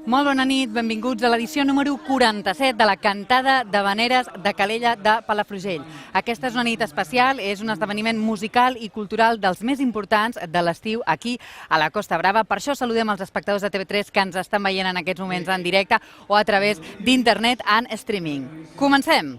Molt bona nit, benvinguts a l'edició número 47 de la Cantada d'Havaneres de Calella de Palafrugell. Aquesta és una nit especial, és un esdeveniment musical i cultural dels més importants de l'estiu aquí a la Costa Brava. Per això saludem els espectadors de TV3 que ens estan veient en aquests moments en directe o a través d'internet en streaming. Comencem!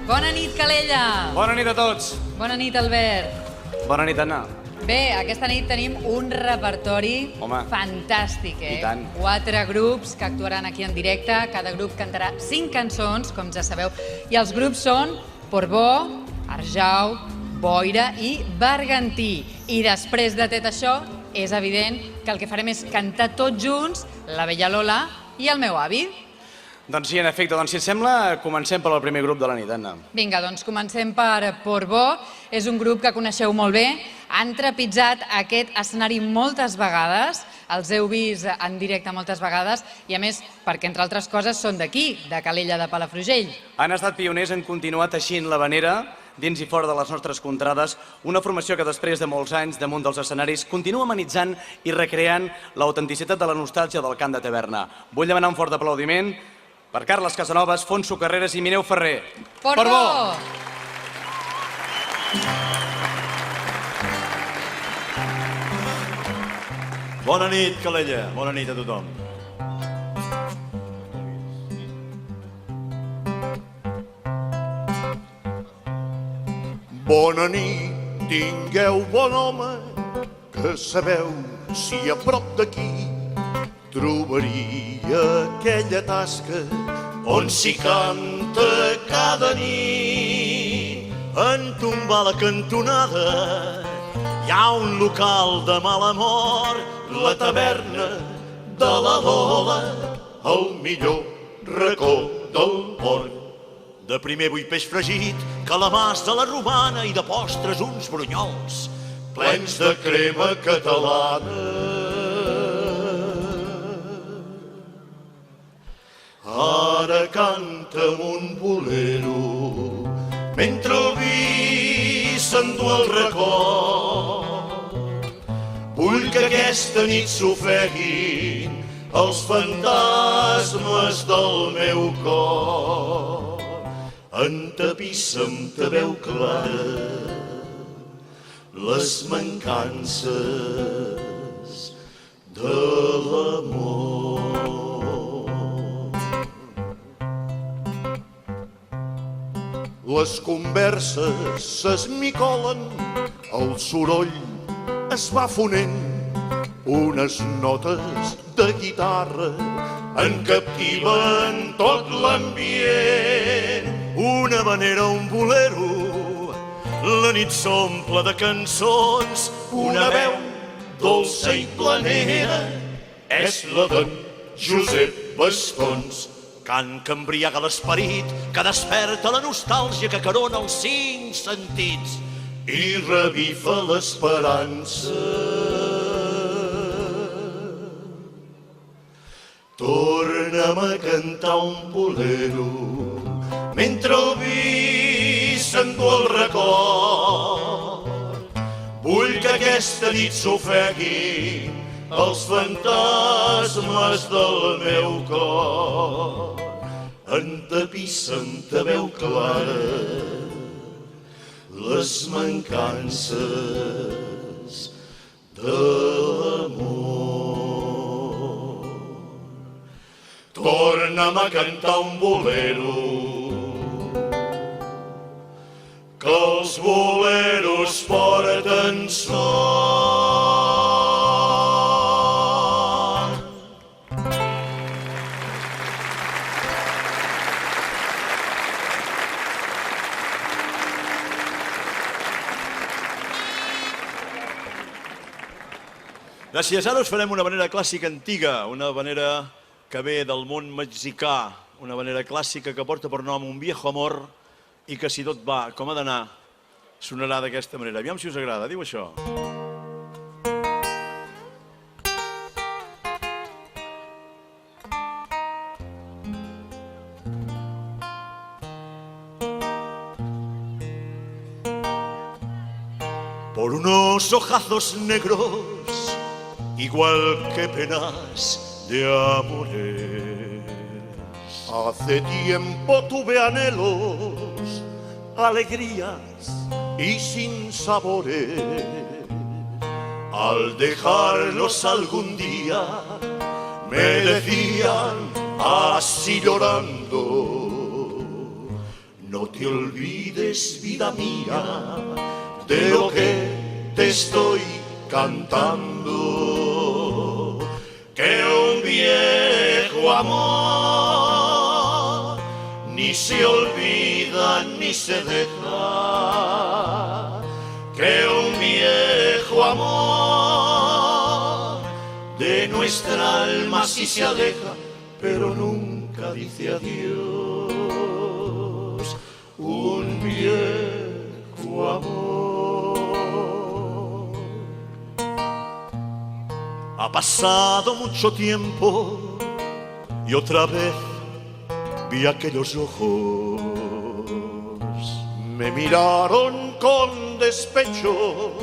Bona nit, Calella! Bona nit a tots! Bona nit, Albert! Bona nit, Anna! Bé, aquesta nit tenim un repertori fantàstic, I tant. 4 grups que actuaran aquí en directe, cada grup cantarà 5 cançons, com ja sabeu, i els grups són Portbou, Arjau, Boira i Bergantí. I després de tot això, és evident que el que farem és cantar tots junts La Vella Lola i El meu avi. Doncs sí, en efecte, si et sembla, comencem pel primer grup de la nit, Anna. Vinga, doncs comencem per Portbou. És un grup que coneixeu molt bé. Han trepitjat aquest escenari moltes vegades, els heu vist en directe moltes vegades, i a més, perquè entre altres coses són d'aquí, de Calella de Palafrugell. Han estat pioners en continuar teixint l'havanera dins i fora de les nostres contrades, una formació que després de molts anys damunt dels escenaris continua amenitzant i recreant l'autenticitat de la nostàlgia del cant de taverna. Vull demanar un fort aplaudiment per Carles Casanovas, Fonso Carreras i Mineu Ferrer. Portbou! Bona nit, Calella. Bona nit a tothom. Bona nit, tingueu bon home, que sabeu si a prop d'aquí trobaria aquella tasca on s'hi canta cada nit. En tombar la cantonada hi ha un local de mala mort, la taverna de la Lola, el millor racó del port. De primer vull peix fregit, calamars de la romana i de postres uns brunyols plens de crema catalana. Ara canta'm un bolero mentre el vi s'endú el record. Vull que aquesta nit s'ofeguin els fantasmes del meu cor. Entapissa amb ta veu clara les mancances de l'amor. Les converses s'esmicolen, el soroll es va fonent, unes notes de guitarra encaptiven tot l'ambient. Una havanera, un bolero, la nit s'omple de cançons, una veu dolça i planera és la d'en Josep Bastons. Cant que embriaga l'esperit, que desperta la nostàlgia que carona els 5 sentits i revifa l'esperança. Torna'm a cantar un bolero mentre el vi s'endú el record. Vull que aquesta nit s'ofeguin els fantasmes del meu cor. Entapissa amb ta veu clara les mancances de l'amor. Torna'm a cantar un bolero, que els boleros porten son. Gràcies. Ara us farem una havanera clàssica antiga, una havanera que ve del món mexicà, una habanera clàssica que porta per nom Un viejo amor i que si tot va com ha d'anar sonarà d'aquesta manera. Aviam si us agrada, diu això. Por unos ojazos negros, igual que penas de amores. Hace tiempo tuve anhelos, alegrías y sinsabores. Al dejarlos algún día, me decían así llorando: no te olvides, vida mía, de lo que te estoy cantando, que un viejo amor ni se olvida ni se deja, que un viejo amor de nuestra alma sí se aleja, pero nunca dice adiós. Un viejo amor. Ha pasado mucho tiempo y otra vez vi aquellos ojos. Me miraron con despecho,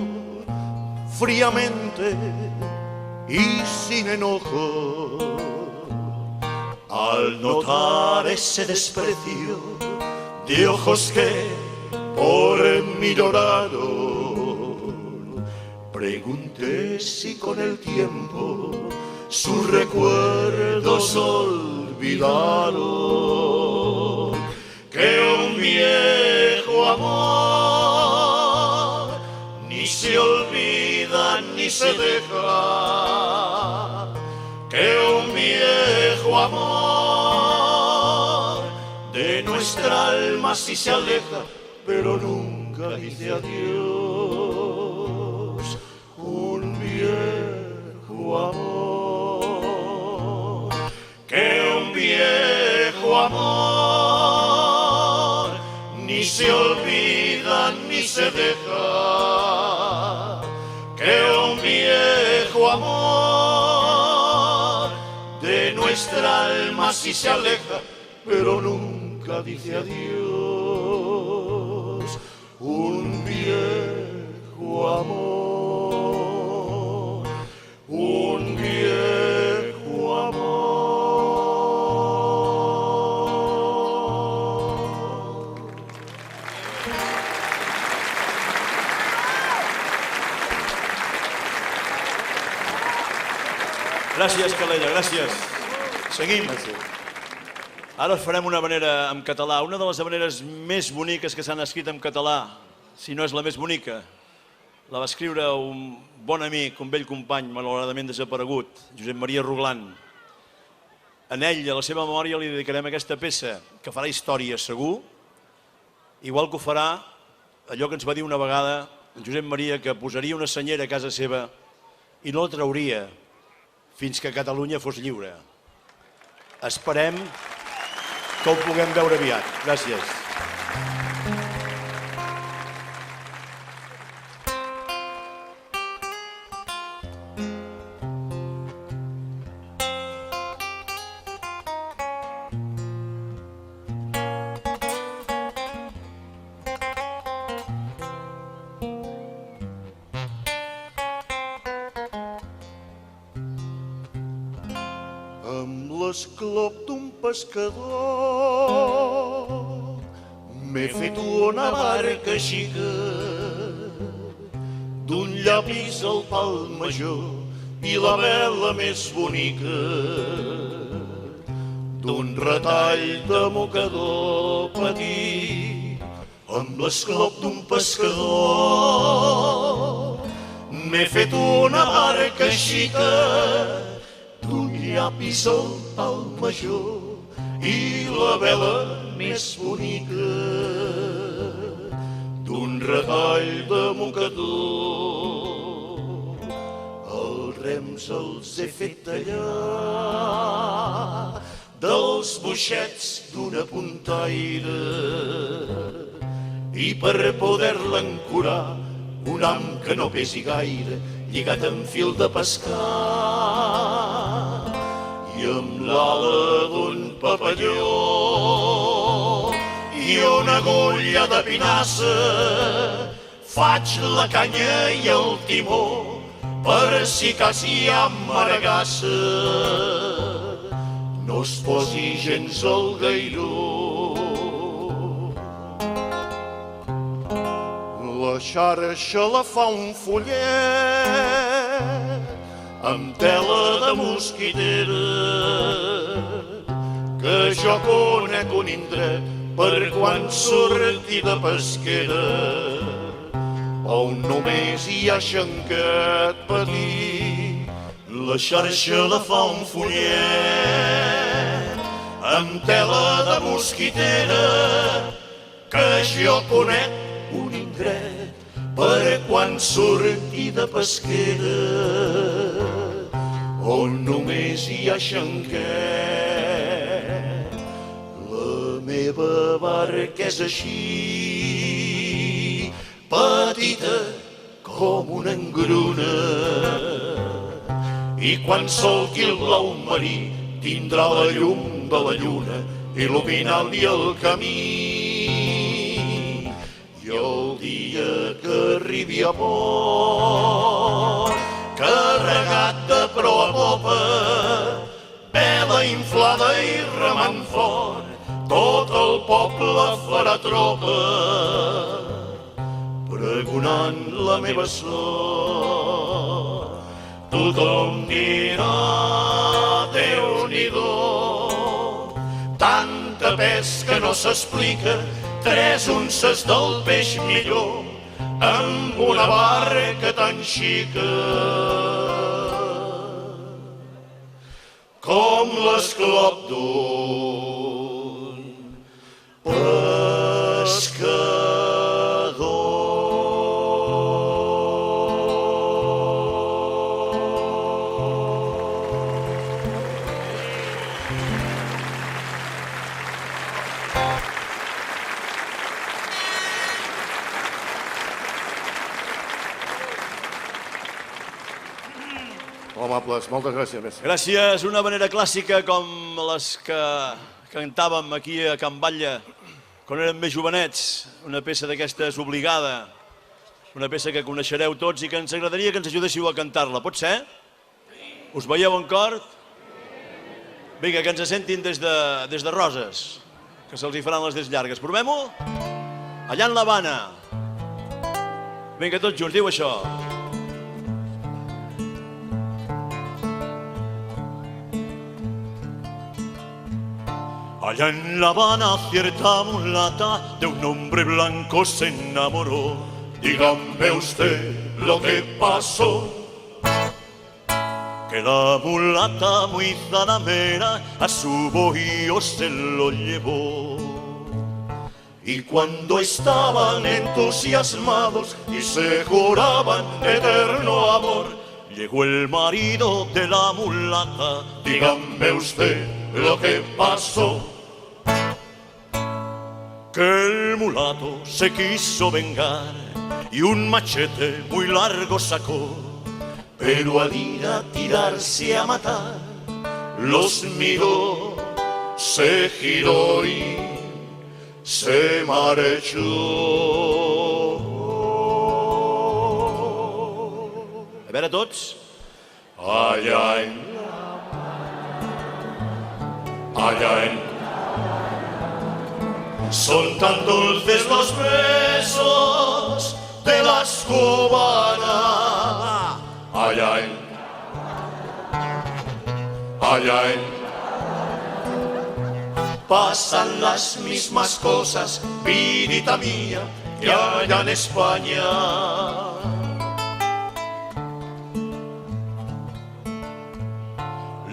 fríamente y sin enojo. Al notar ese desprecio de ojos que por mí lloraron, pregunté si con el tiempo sus recuerdos olvidaron, que un viejo amor ni se olvida ni se deja, que un viejo amor de nuestra alma sí se aleja, pero nunca dice adiós. Un viejo amor, que un viejo amor ni se olvida ni se deja, que un viejo amor de nuestra alma sí se aleja, pero nunca dice adiós. Un viejo amor, un viejo amor. Gràcies, Calella, gràcies. Seguim. Ara farem una habanera en català, una de les habaneres més boniques que s'han escrit en català, si no és la més bonica. La va escriure un bon amic, un vell company, malauradament desaparegut, Josep Maria Roglant. En ell, a la seva memòria, li dedicarem aquesta peça, que farà història, segur, igual que ho farà allò que ens va dir una vegada en Josep Maria, que posaria una senyera a casa seva i no la trauria fins que Catalunya fos lliure. Esperem que ho puguem veure aviat. Gràcies. Amb l'esclop d'un pescador m'he fet una barca xica, d'un llapis al pal major i la vela més bonica, d'un retall de mocador petit. Amb l'esclop d'un pescador m'he fet una barca xica, d'un llapis al pal major i la vela més bonica, d'un retall de mocador. Els rems els he fet tallar coixets d'una puntaire i per poder-la ancorar un ham que no pesi gaire lligat amb fil de pescar i amb l'ala d'un papalló i una agulla de pinassa faig la canya i el timó per si cas hi ha maragassa no es posi gens al gairó. La xarxa la fa un follet amb tela de mosquitera que jo conec un indret per quan surti de pesquera on només hi ha xanquet petit. La xarxa la fa un follet amb tela de mosquitera que jo conec un indret per quan surti de pesquera on només hi ha xanquet. La meva barca és així, petita com una engruna, i quan solqui el blau marí tindrà la llum de la lluna il·luminant-li el camí. I el dia que arribi a port, carregat de proa a popa, vela inflada i remant fort, tot el poble farà tropa, pregonant la meva sort. Tothom dirà, Déu-n'hi-do, tanta pesca no s'explica, 3 unces del peix millor, amb una barca tan xica. Com l'esclop d'un pescador. Amables, moltes gràcies, mestre. Gràcies. Una manera clàssica com les que cantàvem aquí a Can Batlle quan érem més jovenets. Una peça d'aquestes obligada. Una peça que coneixereu tots i que ens agradaria que ens ajudéssiu a cantar-la. Pot ser? Us veieu en cor? Vinga, que ens sentin des de Roses, que se'ls hi faran les dents llargues. Provem-ho? Allà en l'Havana. Vinga, tots junts, diu això. Allá en La Habana cierta mulata de un hombre blanco se enamoró. Dígame usted lo que pasó. Que la mulata muy zalamera a su bohío se lo llevó. Y cuando estaban entusiasmados y se juraban eterno amor, llegó el marido de la mulata. Dígame usted lo que pasó. Que el mulato se quiso vengar y un machete muy largo sacó, pero al ir a tirarse a matar, los miró, se giró y se marchó. A veure tots. Allá en son tan dulces los besos de las cubanas. Allá en pasan las mismas cosas, vidita mía, que allá en España.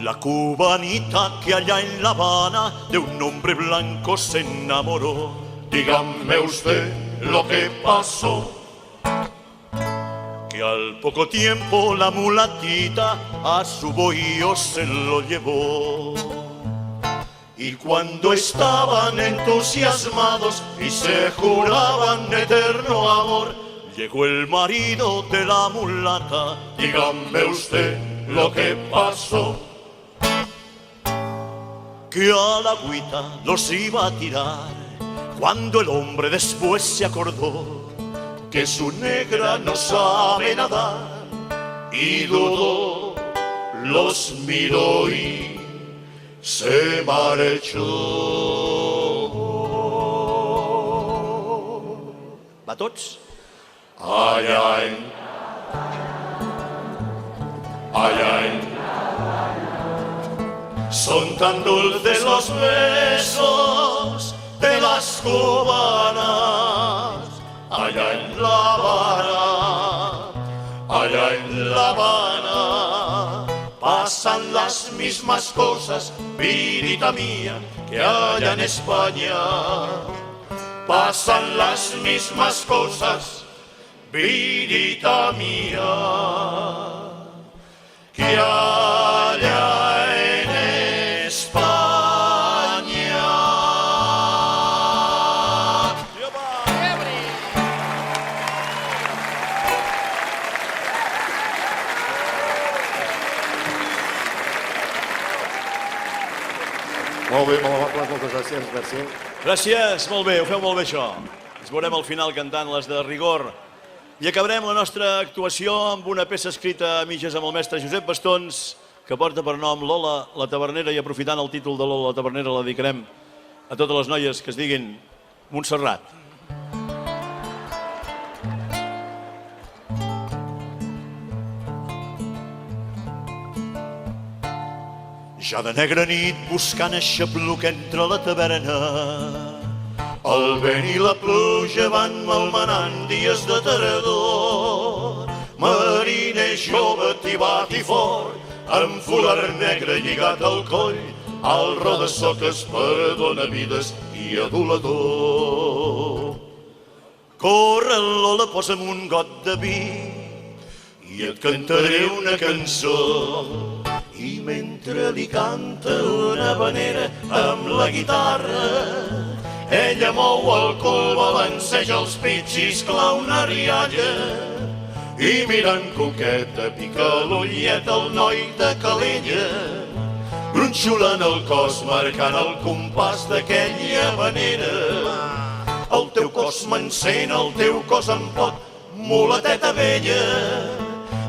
La cubanita que allá en La Habana de un hombre blanco se enamoró. Dígame usted lo que pasó. Que al poco tiempo la mulatita a su bohío se lo llevó. Y cuando estaban entusiasmados y se juraban eterno amor, llegó el marido de la mulata. Dígame usted lo que pasó. Que a la agüita los iba a tirar, cuando el hombre después se acordó que su negra no sabe nadar, y dudó, los miró y se marchó. Va tots? Ay, ay, ay, ay. Son tan dulces los besos de las cubanas, allá en La Habana, allá en La Habana. Pasan las mismas cosas, vidita mía, que allá en España. Pasan las mismas cosas, vidita mía, que allá en España. Molt bé, molt amables, moltes gràcies, merci. Gràcies, molt bé, ho feu molt bé això. Ens veurem al final cantant les de rigor. I acabarem la nostra actuació amb una peça escrita a mitges amb el mestre Josep Bastons, que porta per nom Lola la Tavernera, i aprofitant el títol de Lola la Tavernera la dedicarem a totes les noies que es diguin Montserrat. Ja de negra nit buscant aixapluc entre la taverna, el vent i la pluja van malmenant dies de tardor. Mariner jove, tibat i fort, amb folar negre lligat al coll, al roda soques perdona vides i adulador. Corre, Lola, posa'm un got de vi i et cantaré una cançó. I mentre li canta una vanera amb la guitarra, ella mou el cul, balanceja els pits i esclar una rialla. I mirant coqueta pica l'ullet el noi de Calella, gronxolant el cos, marcant el compàs d'aquella vanera. El teu cos m'encén, el teu cos em pot, mulateta vella.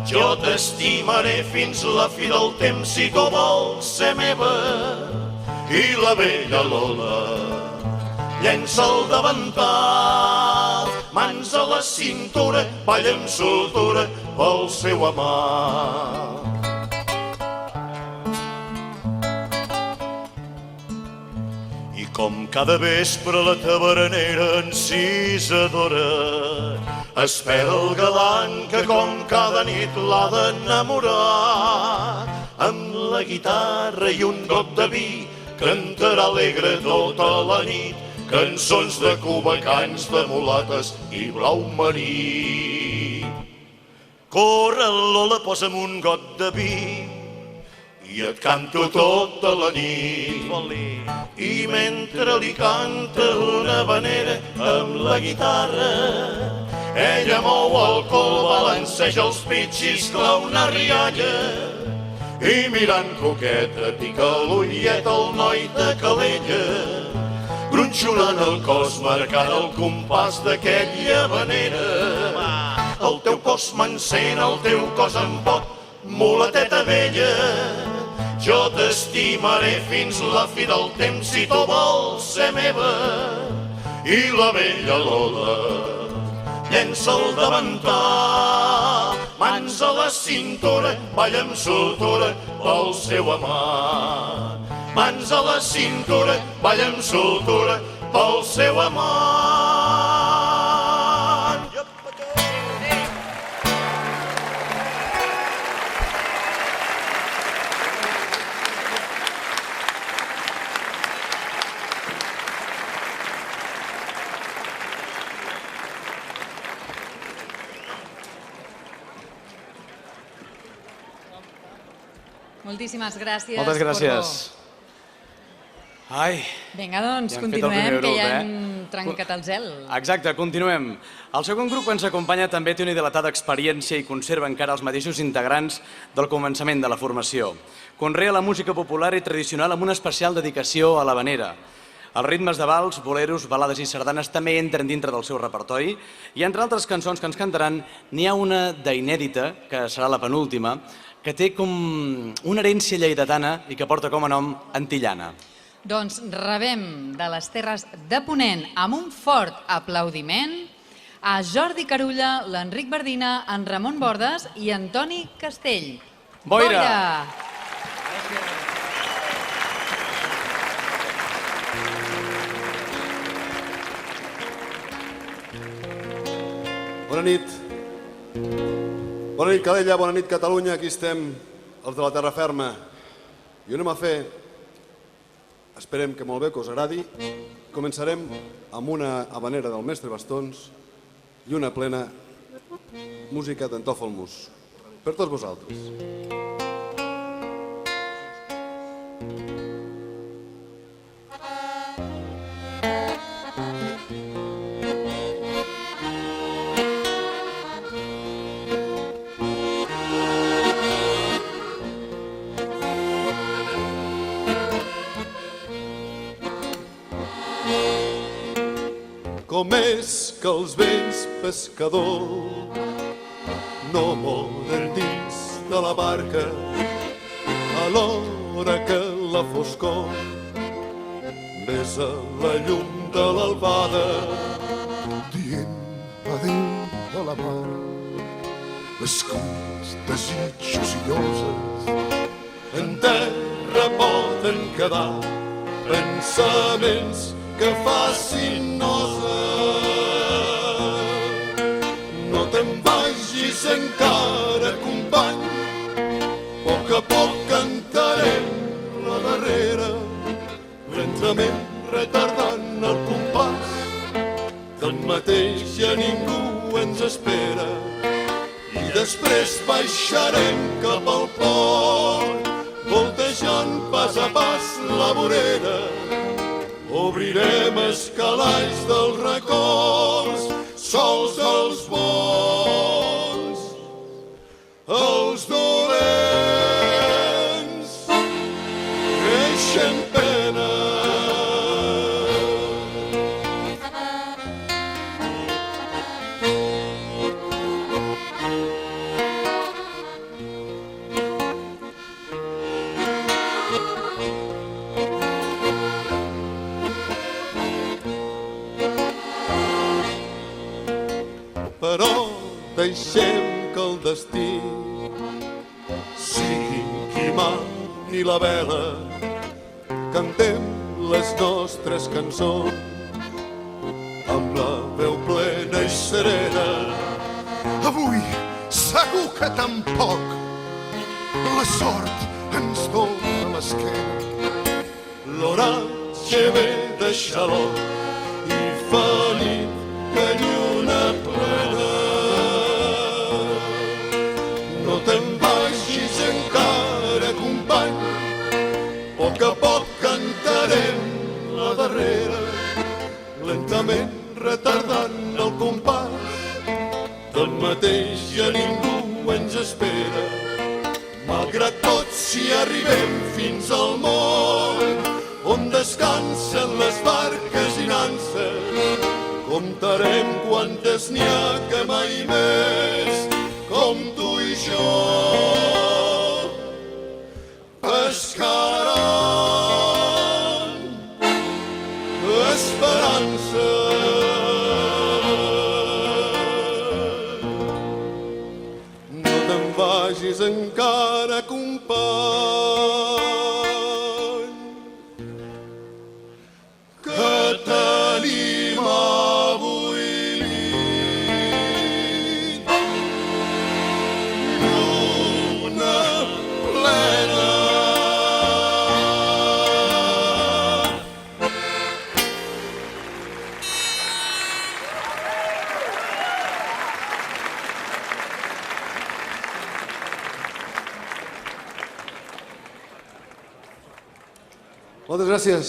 Jo t'estimaré fins la fi del temps si tu vols ser meva. I la vella Lola llença el davantal, mans a la cintura, balla amb soltura pel seu amant. I com cada vespre la tavernera encisadora espera el galant que com cada nit l'ha d'enamorar. Amb la guitarra i un got de vi cantarà alegre tota la nit cançons de Cuba, cants de mulates i blau marí. Corre, Lola, posa'm un got de vi i et canto tota la nit. I mentre li canta una vanera amb la guitarra, ella mou el cul, balanceja els pits i esclar una rialla. I mirant coqueta pica l'ullet el noi de Calella, gronxolant el cos, marcant el compàs d'aquella vanera. El teu cos m'encén, el teu cos em pot, mulateta vella. Jo t'estimaré fins la fi del temps si tu vols ser meva. I la vella Lola llença el davantal, mans a la cintura, balla amb soltura pel seu amant. Mans a la cintura, balla amb soltura pel seu amant. Moltíssimes gràcies. Moltes gràcies. Ai, Vinga, doncs, ja hem fet el continuem, primer que ja grup, hem trencat el gel. Exacte, continuem. El segon grup que ens acompanya també té una dilatada experiència i conserva encara els mateixos integrants del començament de la formació. Conrea la música popular i tradicional amb una especial dedicació a l'havanera. Els ritmes de vals, boleros, balades i sardanes també entren dintre del seu repertori i entre altres cançons que ens cantaran n'hi ha una d'inèdita, que serà la penúltima, que té com una herència lleidatana i que porta com a nom Antillana. Doncs rebem de les Terres de Ponent amb un fort aplaudiment a Jordi Carulla, l'Enric Bardina, en Ramon Bordes i Antoni Castell. Boira! Bona nit. Bona nit, Calella, bona nit, Catalunya. Aquí estem, els de la terra ferma. I anem a fer, esperem que molt bé, que us agradi. Començarem amb una habanera del mestre Bastons i una plena música d'en Tòfol-Mus. Per tots vosaltres. Com és que els vells pescadors no moren dins de la barca a l'hora que la foscor besa la llum de l'albada dient adéu a la mar les cues desitjos i lloses en terra poden quedar pensaments que facin nosa. No te'n vagis encara, company, a poc cantarem la darrera, lentament retardant el compàs. Tanmateix ja ningú ens espera i després baixarem cap al port, voltejant pas a pas la vorera. Obrirem els calaix dels records, sols els bons, els dolents, creixen pena. Però deixem que el destí sigui qui mani la vela. Cantem les nostres cançons amb la veu plena i serena. avui segur que tampoc la sort ens dona l'esquena. L'oratge ve de xalot i fa nit de lluna plena. No te'n vagis encara, company, a poc cantarem la darrera, lentament retardant el compàs. Tanmateix ja ningú ens espera. Malgrat tot, si arribem fins al moll on descansen les barques i nanses, comptarem quantes n'hi ha que mai més, com tu i jo, pescaran esperança. No te'n vagis encara, company, que tenim avui nit lluna plena. Moltes gràcies.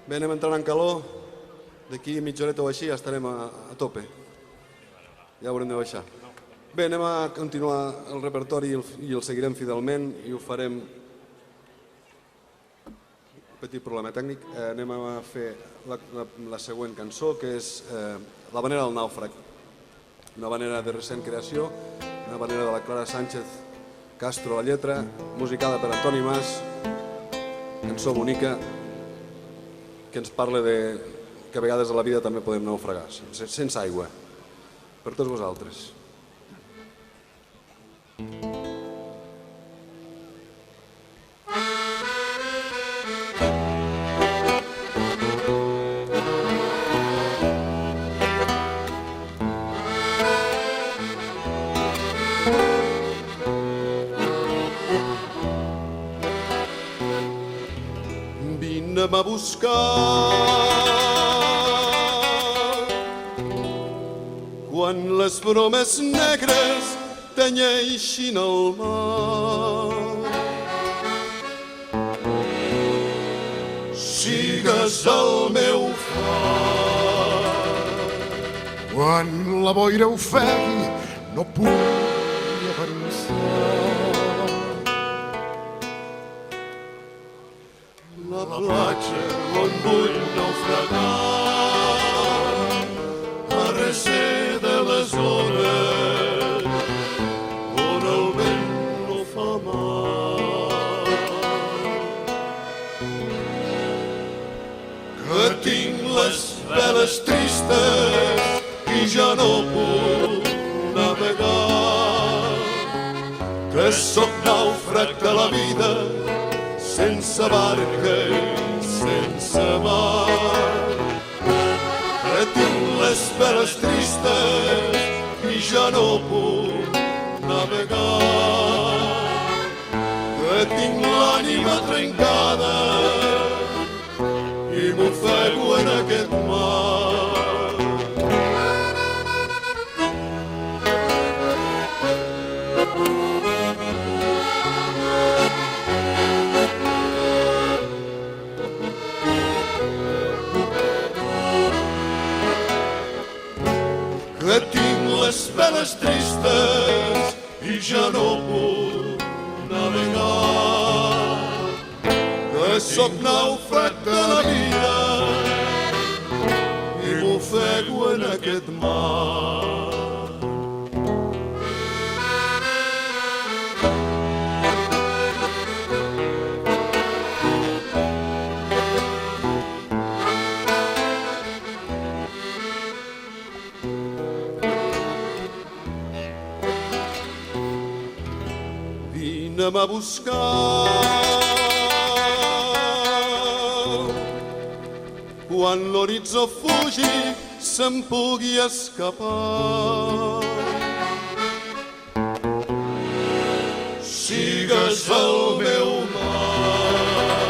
Bé, anem entrant en calor. D'aquí mitja horeta o així ja estarem a tope. Ja haurem de baixar. Bé, anem a continuar el repertori i el seguirem fidelment i ho farem... Un petit problema tècnic. Anem a fer la següent cançó, que és La Vanera del Nàufrag. Una vanera de recent creació, una vanera de la Clara Sánchez Castro, la lletra, musicada per Antoni Mas, cançó bonica, que ens parla que a vegades a la vida també podem naufragar, sense aigua, per tots vosaltres. Vine'm a buscar quan les bromes negres tenyeixin el mar. Sigues el meu far. Quan la boira ofegui no pugui avançar. La platja on vull naufragar, a recer de les ones, on el vent no fa mal. Que tinc les veles tristes i ja no puc navegar, que sóc nàufrag de la vida, sense barca i sense mar. Que tinc les veles tristes i ja no puc navegar. Que tinc l'ànima trencada i m'ofego en aquest mar. Que tinc les veles tristes i ja no puc navegar. Que sóc nàufrag de la vida i m'ofego en aquest mar. Vine'm a buscar quan l'horitzó fugi se'n pugui escapar. Sigues el meu mar.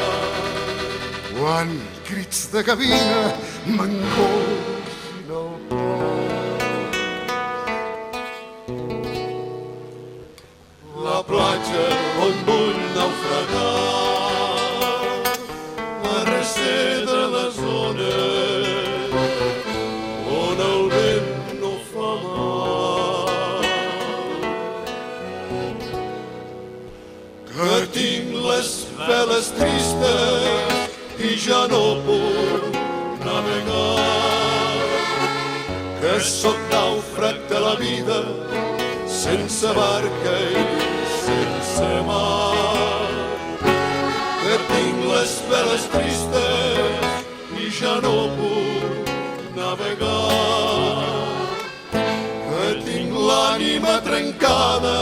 Quan crits de gavina m'engolfin el cor. La platja on vull naufragar, a recer de les ones, on el vent no fa mal. Que tinc les veles tristes i ja no puc navegar. Que sóc nàufrag de la vida, sense barca i sense mar. Que tinc les veles tristes i ja no puc navegar. Que tinc l'ànima trencada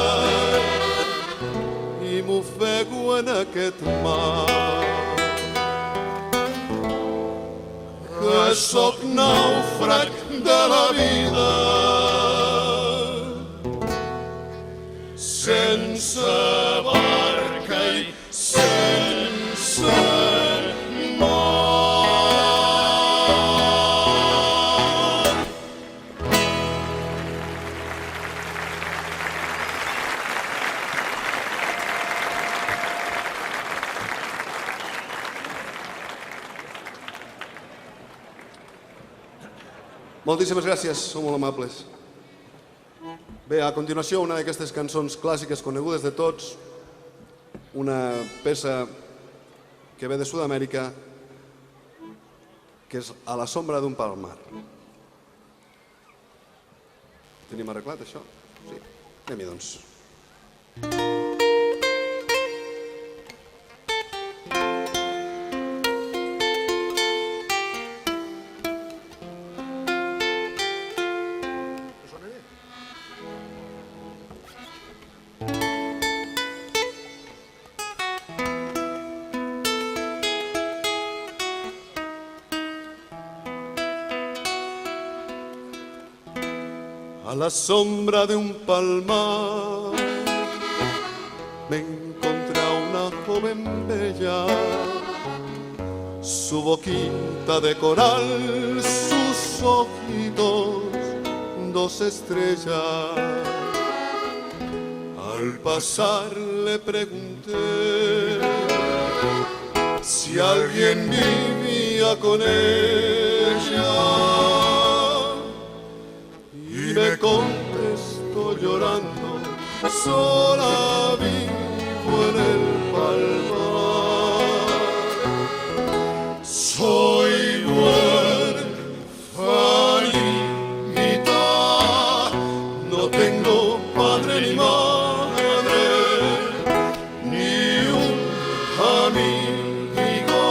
i m'ofego en aquest mar. Que sóc nàufrag de la vida, sense barca i sense mar. Moltíssimes gràcies, sou molt amables. Bé, a continuació, una d'aquestes cançons clàssiques conegudes de tots, una peça que ve de Sud-amèrica, que és A la sombra d'un palmar. Tenim arreglat, això? Sí. Anem-hi, doncs. A la sombra de un palmar me encontré a una joven bella, su boquita de coral, sus ojitos, dos estrellas. Al pasar le pregunté si alguien vivía con ella. Y me contestó llorando, sola vivo en el palmar. Soy huérfanita, no tengo padre ni madre, ni un amigo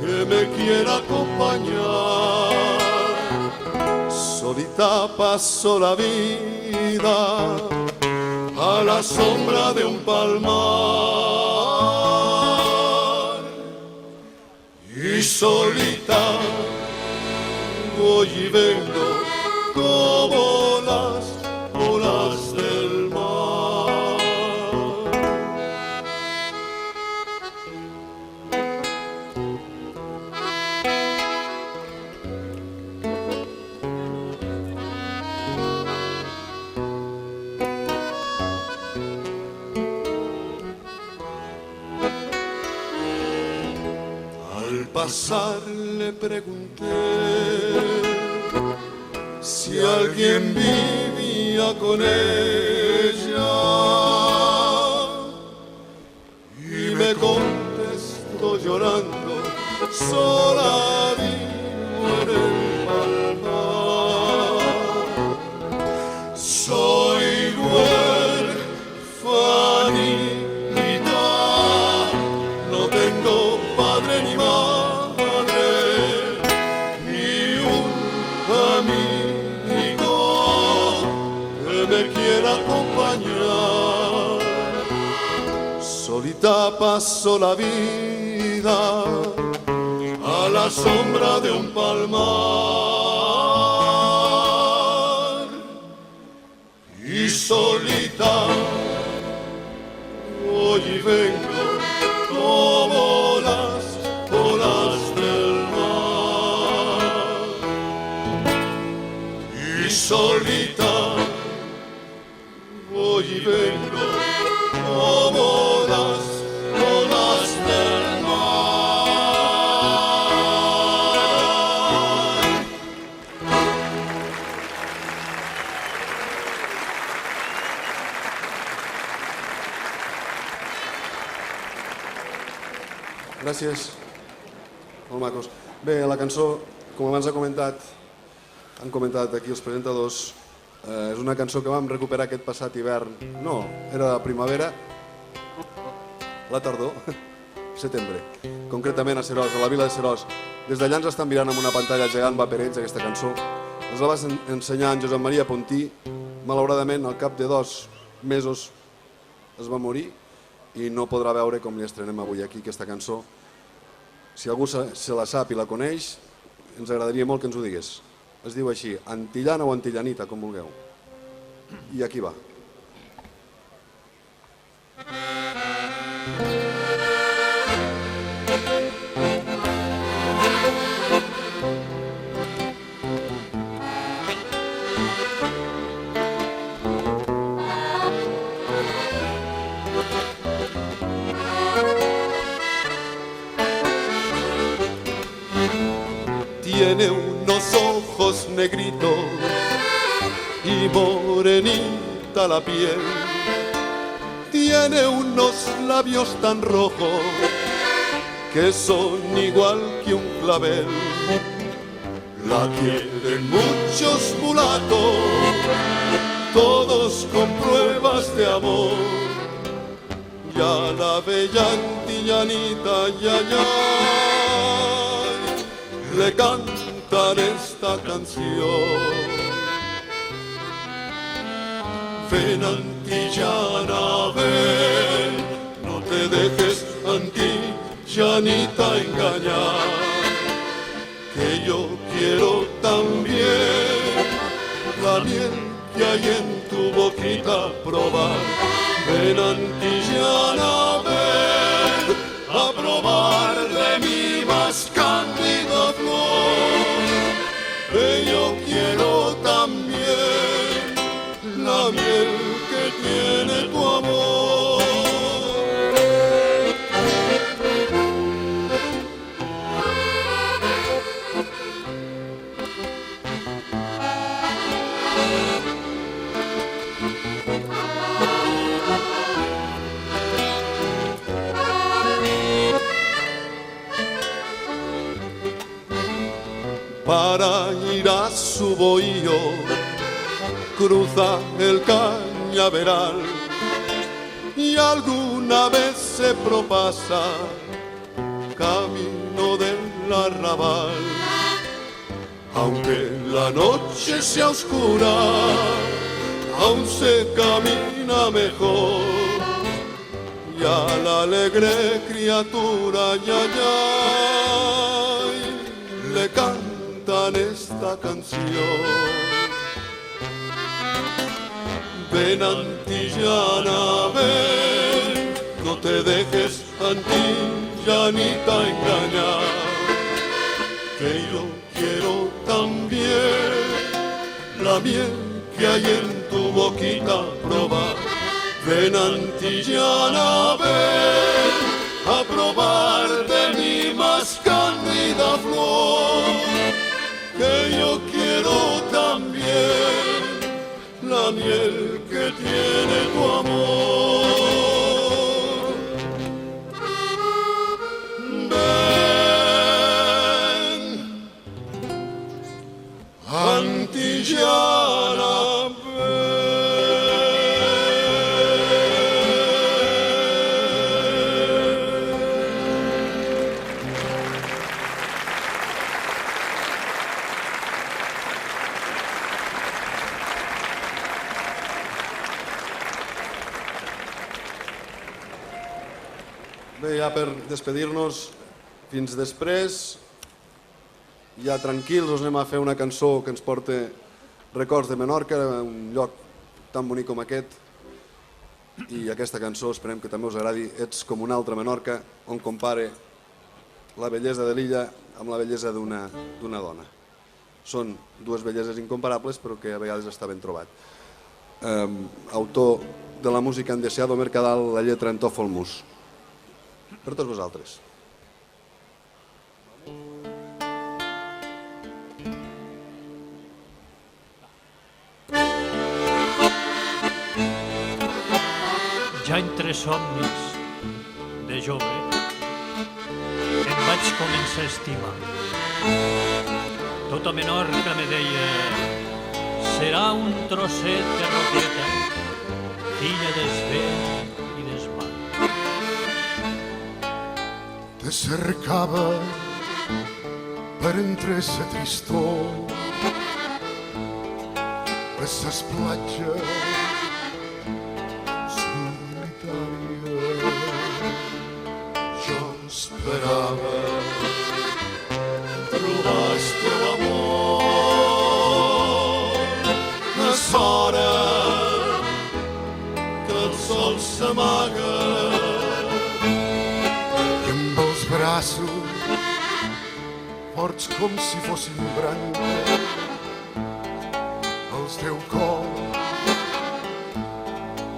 que me quiera acompañar. Solita paso la vida a la sombra de un palmar y solita voy y vengo como las olas del mar. Al pasar le pregunté si alguien vivía con ella y me contestó llorando, sola vivo en el palmar. Soy huérfanita, no tengo padre ni madre, ni un amigo que me quiera acompañar. Solita paso la vida a la sombra de un palmar y solita voy y vengo como las olas del mar y solita voy y vengo como las olas del mar. Gràcies. Molt macos. Bé, la cançó, com abans han comentat aquí els presentadors, és una cançó que vam recuperar aquest passat hivern. No, era de primavera, la tardor, setembre. Concretament a Seròs, a la vila de Seròs. Des d'allà ens estan mirant amb una pantalla gegant vapereig aquesta cançó. Ens la va ensenyar en Josep Maria Pontí. Malauradament, al cap de 2 mesos es va morir i no podrà veure com li estrenem avui aquí aquesta cançó. Si algú se la sap i la coneix, ens agradaria molt que ens ho digués. Es diu així, antillana o antillanita, com vulgueu. I aquí va. tiene unos ojos negritos y morenita la piel. Tiene unos labios tan rojos que son igual que un clavel. La quieren muchos mulatos, todos con pruebas de amor. Y a la bella antillanita, ya, le cantan esta canción. Ven antillana, ven, no te dejes antillanita engañar, que yo quiero también la miel que hay en tu boquita probar. Ven antillana, ven a probar de mi más cándida flor, que yo quiero también la miel que tiene tu amor. Para ir a su bohío cruza el cañaveral y alguna vez se propasa camino del arrabal. Aunque la noche sea oscura, aún se camina mejor, y a la alegre criatura, le cantan esta canción. Ven antillana, ven, no te dejes antillanita engañar, que yo quiero también la miel que hay en tu boquita probar. Ven antillana, ven a probar de mi más cándida flor, que yo quiero también la miel que tiene tu amor. Ven, antillana, Bé, ja per despedir-nos, fins després, ja tranquils, us anem a fer una cançó que ens porta records de Menorca, un lloc tan bonic com aquest, i aquesta cançó esperem que també us agradi. Ets com una altra Menorca, on compare la bellesa de l'illa amb la bellesa d'una dona. Són dues belleses incomparables, però que a vegades està ben trobat. Autor de la música en Deseado Mercadal, la lletra en Tòfolmus. Per tots vosaltres. Ja entre somnis de jove em vaig començar a estimar. Tota Menorca me deia: serà un trosset de roqueta, filla des vent i des mar. Te cercava per entre sa tristor, per ses platges solitàries. Jo esperava trobar el teu amor, a l'hora que el sol s'amaga, braços forts com si fossin branques, el teu cor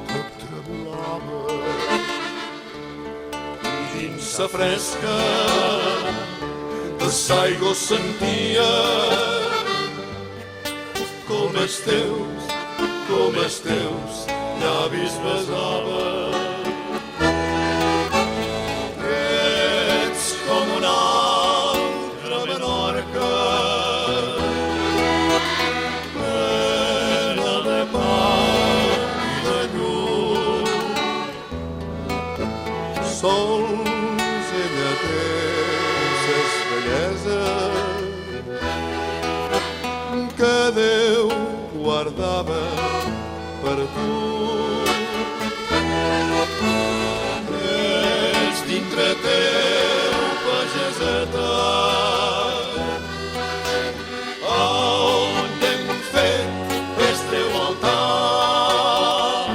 tot tremolava. I dins sa fresca de les aigües sentia com els teus llavis besava. Ets com una altra Menorca, plena de pau i de llum. Sols ella té ses belleses que Déu guardava per tu. És dintre teu, pageseta, on hem fet el teu altar.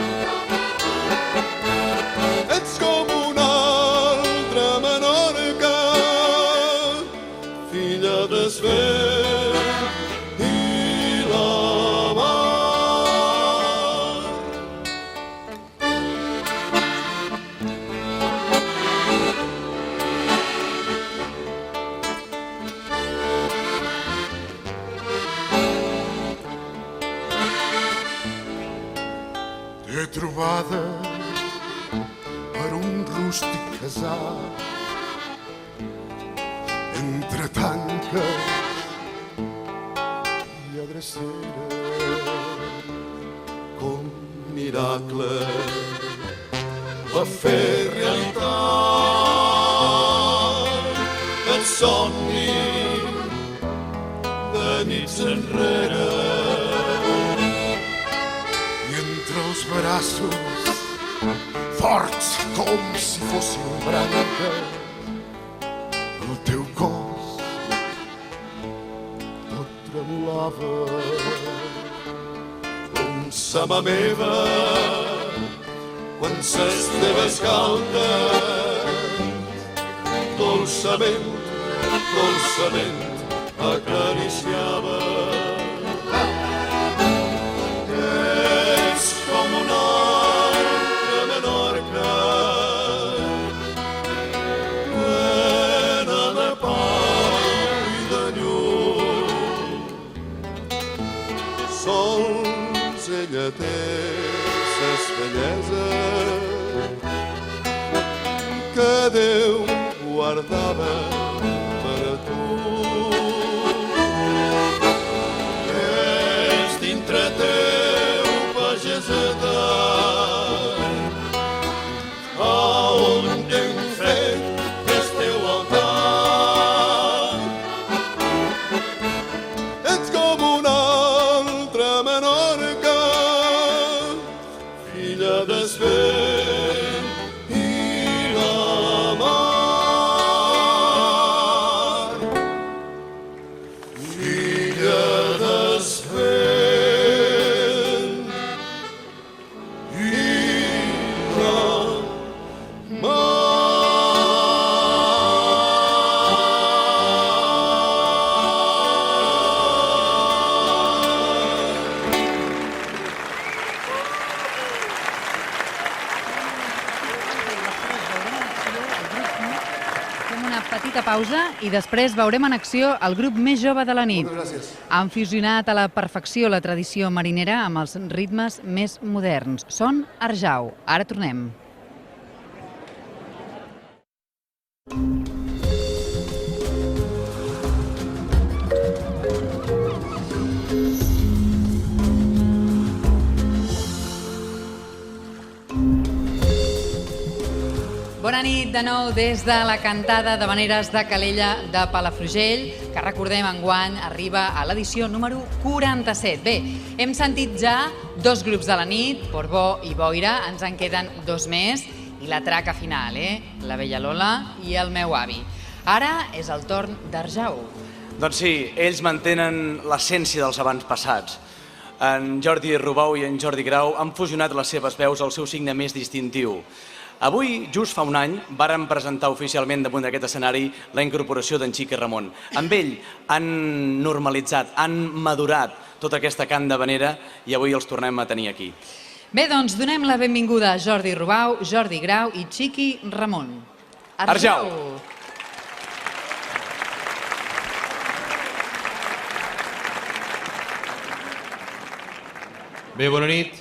Ets com una altra Menorca, filla del vent i la mar. T'he trobada per un rústic casal entre tanques i adreceres. Com miracle va fer realitat el somni de nits enrere. I entre els braços forts com si fossin branques, el teu cos tot tremolava. Com sama meva, quan ses teves galtes dolçament, dolçament acariciava. Ets com una altra Menorca, plena de pau i de llum. Sols ella té ses belleses que Déu guardava per a tu. És dintre teu, pageseta, on hem fet el teu altar. Ets com una altra Menorca, filla del vent i la mar. Filla del vent i la mar. Fem una petita pausa i després veurem en acció el grup més jove de la nit. Moltes gràcies. Han fusionat a la perfecció la tradició marinera amb els ritmes més moderns. Són Arjau. Ara tornem. Bona nit de nou des de la cantada d'havaneres de Calella de Palafrugell, que recordem enguany arriba a l'edició número 47. Bé, hem sentit ja dos grups de la nit, Portbó i Boira, ens en queden dos més, i la traca final, la Vella Lola i el meu avi. Ara és el torn d'Arjau. Doncs sí, ells mantenen l'essència dels abans passats. En Jordi Rubau i en Jordi Grau han fusionat les seves veus al seu signe més distintiu. Avui, just fa un any, vàrem presentar oficialment damunt d'aquest escenari la incorporació d'en Xiqui Ramon. Amb ell han normalitzat, han madurat tota aquesta cant d'havanera i avui els tornem a tenir aquí. Bé, doncs donem la benvinguda a Jordi Rubau, Jordi Grau i Xiqui Ramon. Arjau! Bé, bona nit.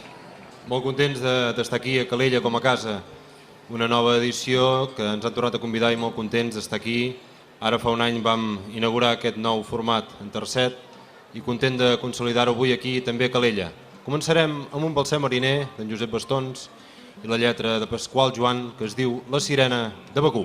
Molt contents d'estar aquí a Calella com a casa. Una nova edició que ens han tornat a convidar i molt contents d'estar aquí. Ara fa un any vam inaugurar aquest nou format en tercet i content de consolidar-ho avui aquí també a Calella. Començarem amb un balser mariner d'en Josep Bastons i la lletra de Pasqual Joan que es diu La sirena de Begur.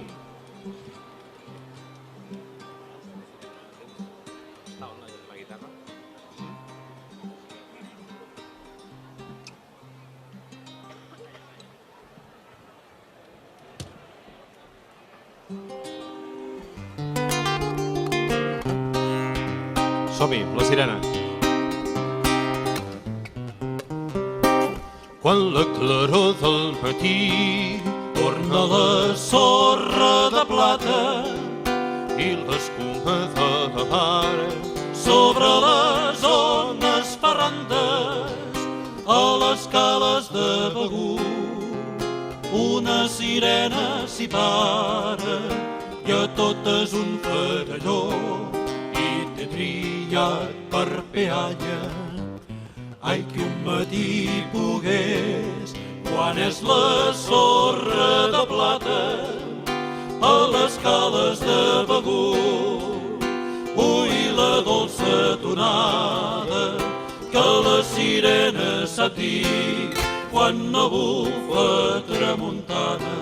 Som-hi, La sirena. Quan la claror del matí torna la sorra de plata i l'escuma de la mar sobre les ones ferrandes a les cales de Begur una sirena s'hi para i a totes un faralló i té triat per peanya. Ai, que un matí pogués, quan és la sorra de plata, a les cales de Begur, ui la dolça tonada que la sirena sap dir quan no bufa tramuntana.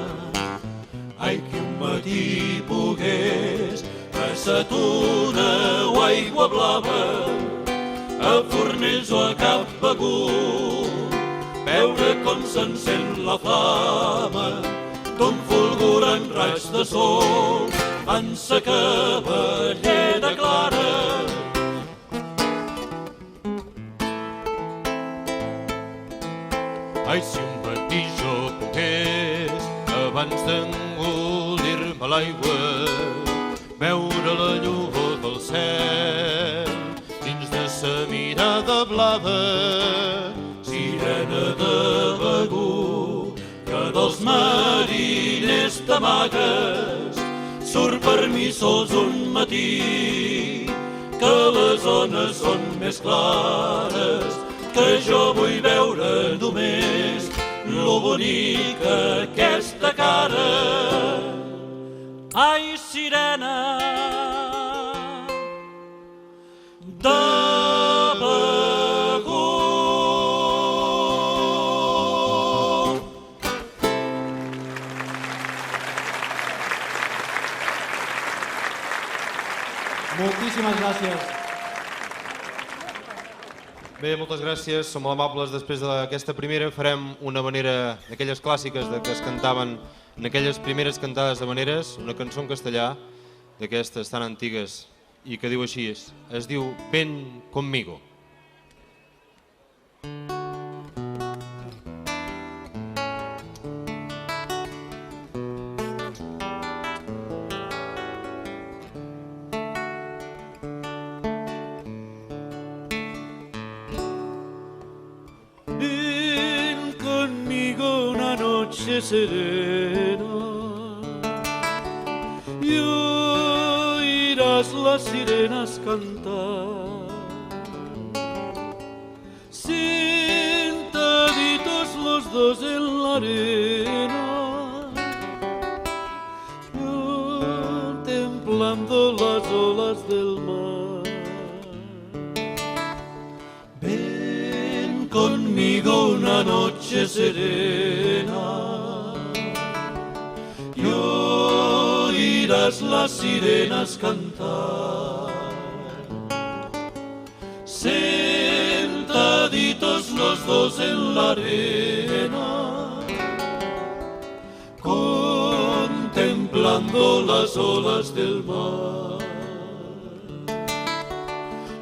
Ai, que un matí pogués, a sa tuna o aigua blava, a Fornells o a Cap Begur, veure com s'encén la flama d'un fulgurant raig de sol en sa cabellera clara. Ai, si un matí jo pogués, abans d'engolir-me l'aigua, veure la llum del cel dins de sa mirada blava, sirena de Begur, que dels mariners t'amagues, surt per mi sols un matí, que les ones són més clares, que jo vull veure només lo bonica aquesta cara. Ai, sirena de Begur. Moltíssimes gràcies. Bé, moltes gràcies, som molt amables. Després d'aquesta primera farem una habanera d'aquelles clàssiques que es cantaven en aquelles primeres cantades d'habaneres, una cançó en castellà d'aquestes tan antigues i que diu així, es diu Ven conmigo. Ven conmigo una noche serena y oirás las sirenas cantar. Sentaditos los dos en la arena, contemplando las olas del mar. Ven conmigo una noche serena y oirás las sirenas cantar. Sentaditos los dos en la arena, contemplando las olas del mar.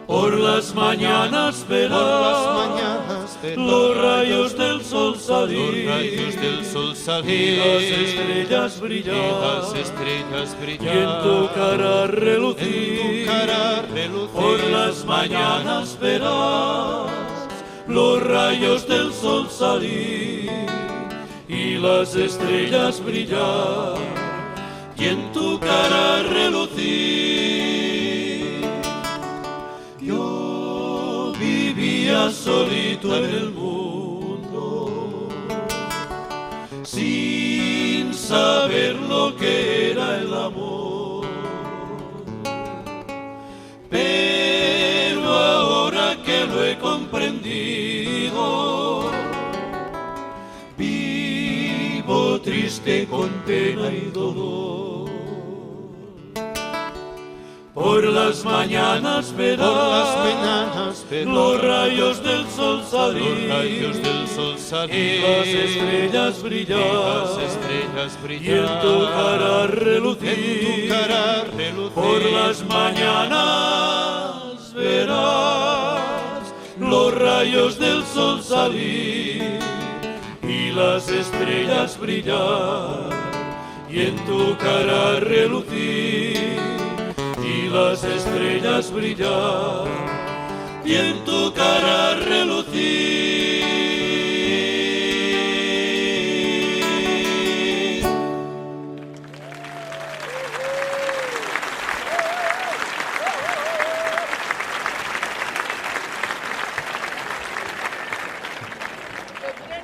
Por las mañanas verás los rayos del sol salir, y las estrellas brillar, y en tu cara relucir. Por las mañanas verás los rayos del sol salir y las estrellas brillar, y en tu cara relucir. Yo vivía solito en el mundo, triste con pena y dolor. Por las mañanas verás los rayos del sol salir, y las estrellas brillar, y en tu cara relucir. Por las mañanas verás los rayos del sol salir y las estrellas brillar, y en tu cara relucir. Y las estrellas brillar, y en tu cara relucir.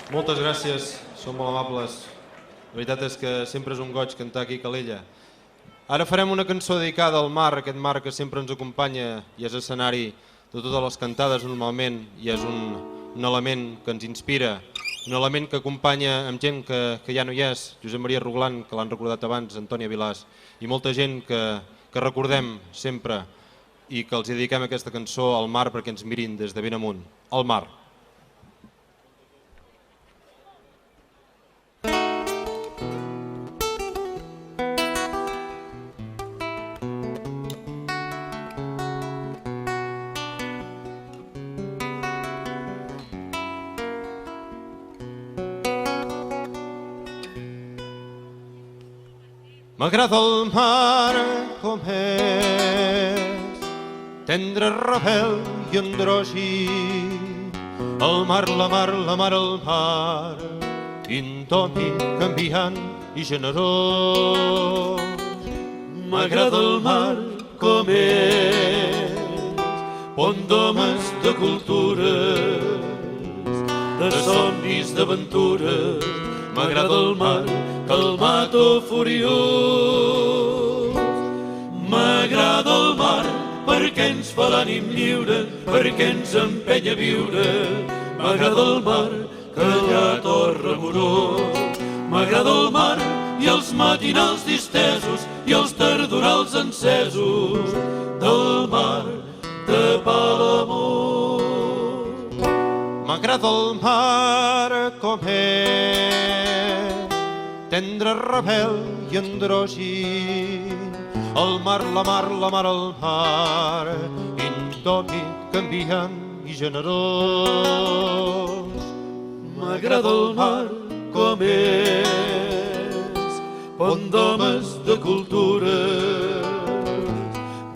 Moltes gràcies, són molt amables. La veritat és que sempre és un goig cantar aquí a Calella. Ara farem una cançó dedicada al mar, aquest mar que sempre ens acompanya i és escenari de totes les cantades normalment i és un element que ens inspira, un element que acompanya amb gent que ja no hi és, Josep Maria Ruglan, que l'han recordat abans, Antònia Vilàs, i molta gent que recordem sempre i que els dediquem aquesta cançó al mar perquè ens mirin des de ben amunt, al mar. M'agrada el mar com és, tendre, rebel i androgin. El mar, la mar, la mar, el mar, indòmit, canviant i generós. M'agrada el mar com és, pont d'homes de cultures, de somnis, d'aventures. M'agrada el mar calmat o furiós. M'agrada el mar perquè ens fa l'ànim lliure, perquè ens empenya a viure. M'agrada el mar callat o remorós. M'agrada el mar i els matinals distesos i els tardorals encesos del mar de Palamós. M'agrada el mar com és, tendre, rebel i androgin. El mar, la mar, la mar, el mar, indòmit, canviant i generós. M'agrada el mar com és, pont d'homes de cultures,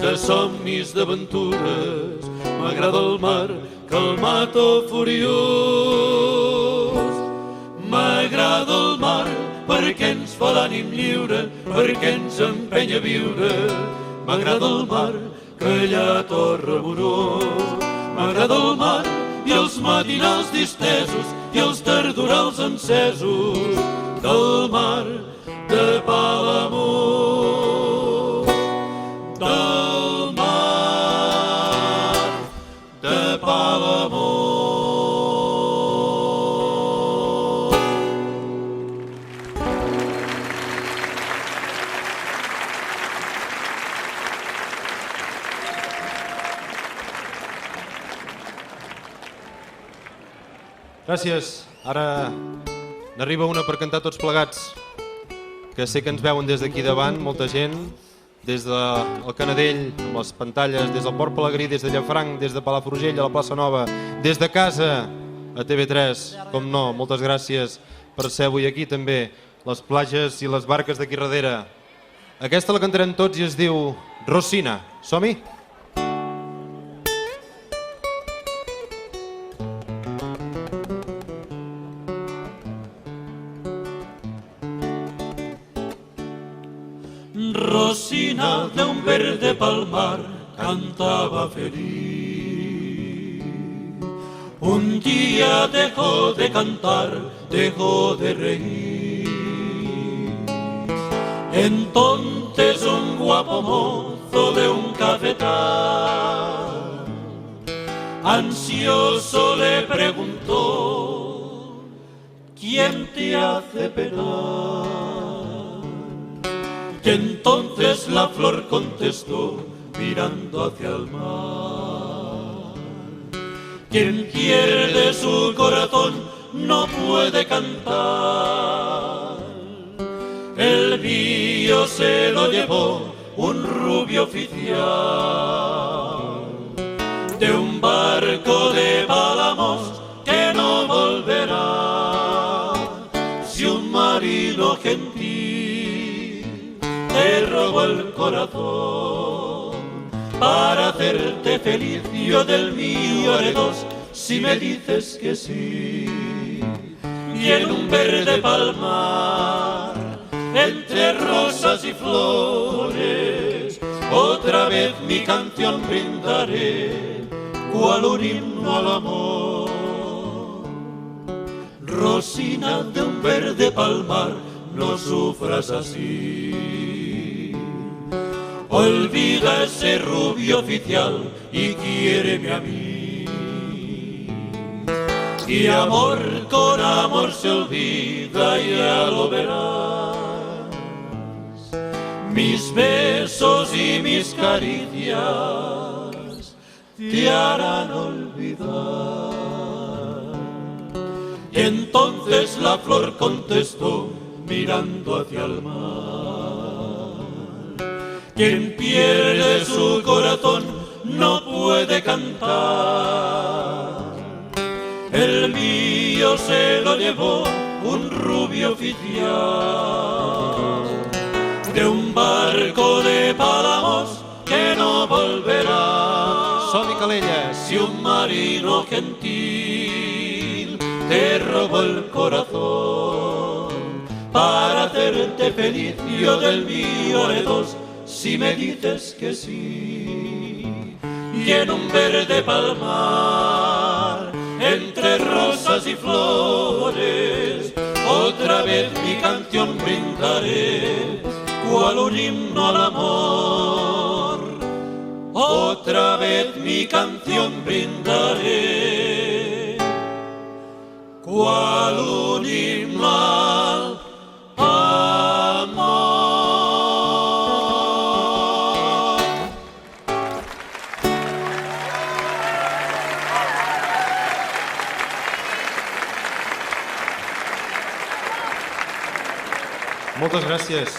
de somnis, d'aventures. M'agrada el mar calmat o furiós. M'agrada el mar perquè ens fa l'ànim lliure, perquè ens empenya a viure. M'agrada el mar callat o remorós. M'agrada el mar i els matinals distesos i els tardorals encesos del mar de Palamós. Del mar de Palamós. Gràcies. Ara n'arriba una per cantar tots plegats, que sé que ens veuen des d'aquí davant, molta gent, des del Canadell, amb les pantalles, des del Port Pelegrí, des de Llafranc, des de Palafrugell, a la Plaça Nova, des de casa, a TV3, com no, moltes gràcies per ser avui aquí també, les platges i les barques d'aquí darrere. Aquesta la cantarem tots i es diu Rosina. Som-hi? Rosina de un verde palmar cantaba feliz. Un día dejó de cantar, dejó de reír. Entonces un guapo mozo de un cafetal ansioso le preguntó: ¿quién te hace penar? Entonces la flor contestó mirando hacia el mar. Quien pierde su corazón no puede cantar. El mío se lo llevó un rubio oficial de un barco de pálamos que no volverá. Si un marino gentil te robó el corazón para hacerte feliz, yo del mío haré dos si me dices que sí. Y en un verde palmar, entre rosas y flores, otra vez mi canción brindaré, cual un himno al amor. Rosina de un verde palmar, no sufras así. Olvida ese rubio oficial y quiéreme a mí. Y amor con amor se olvida, ya lo verás. Mis besos y mis caricias te harán olvidar. Y entonces la flor contestó mirando hacia el mar. Quien pierde su corazón no puede cantar. El mío se lo llevó un rubio oficial de un barco de pálamos que no volverá. Som-hi, Calella! Si un marino gentil te robó el corazón para hacerte feliz, yo del mío haré dos si me dices que sí. Y en un verde palmar, entre rosas y flores, otra vez mi canción brindaré, cual un himno al amor. Otra vez mi canción brindaré, cual un himno al amor. Moltes gràcies.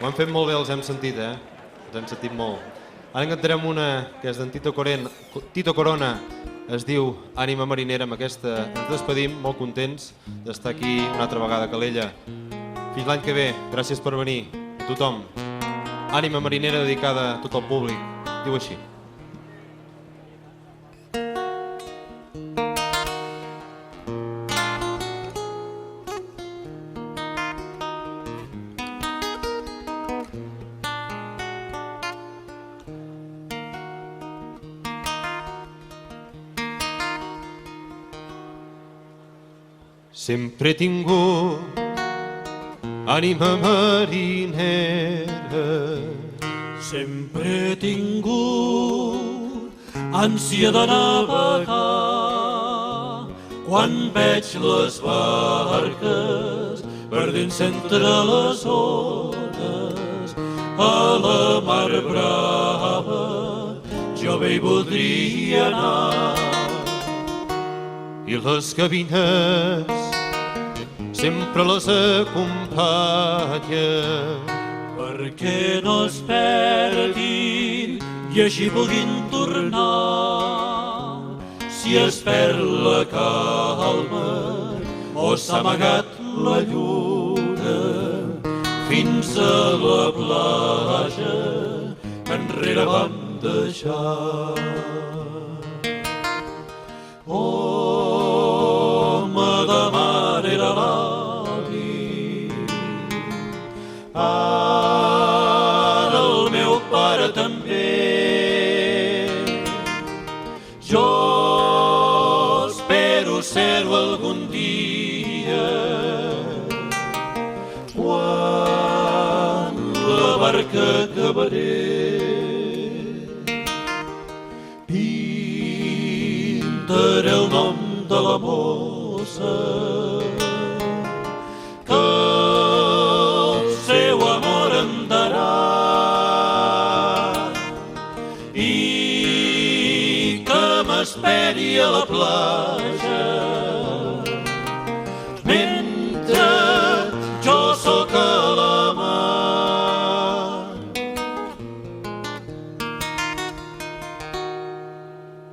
Ho han fet molt bé, els hem sentit, eh? Els hem sentit molt. Ara en cantarem una que és d'en Tito Corona, es diu Ànima marinera. Amb aquesta ens despedim, molt contents d'estar aquí una altra vegada a Calella. Fins l'any que ve, gràcies per venir a tothom. Ànima marinera dedicada a tot el públic. Diu així. Sempre he tingut ànima marinera. Sempre he tingut ànsia de navegar quan veig les barques perdent-se entre les ones a la mar brava. Jo bé hi voldria anar. I les gavines sempre les acompanya perquè no es perdin i així puguin tornar. Si es perd la calma o s'ha amagat la lluna fins a la platja enrere vam deixar. Home de mar era l'avi, ara el meu pare també. Jo espero ser-ho algun dia quan la barca acabaré. Pintaré el nom de la mossa que el seu amor em darà. m'esperi a la platja. Mentre jo sóc a la mar.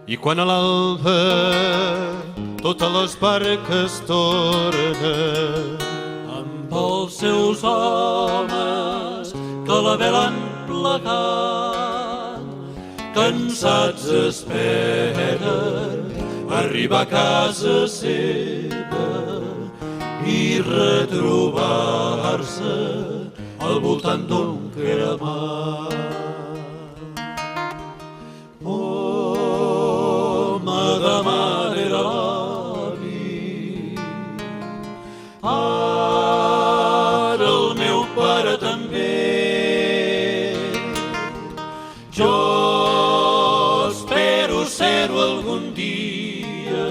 I quan a l'alba totes les barques tornen Amb els seus homes que la vela han plegat, cansats esperen arribar a casa seva i retrobar-se al voltant d'un cremar. Home de mar era l'avi, ara el meu pare també. Jo espero ser-ho algun dia,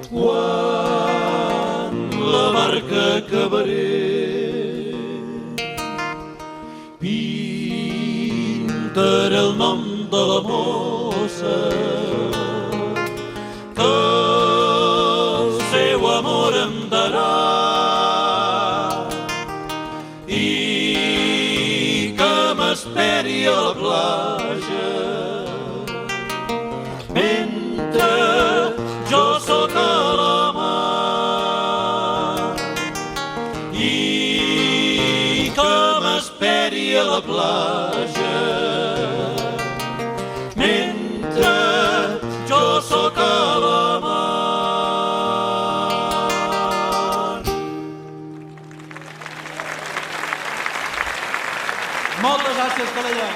quan la barca acabaré. Pintaré el nom de la mossa que el seu amor em darà i que m'esperi a la platja mentre jo sóc a la mar i que m'esperi a la platja mentre jo sóc a la mar. Moltes gràcies, Calella.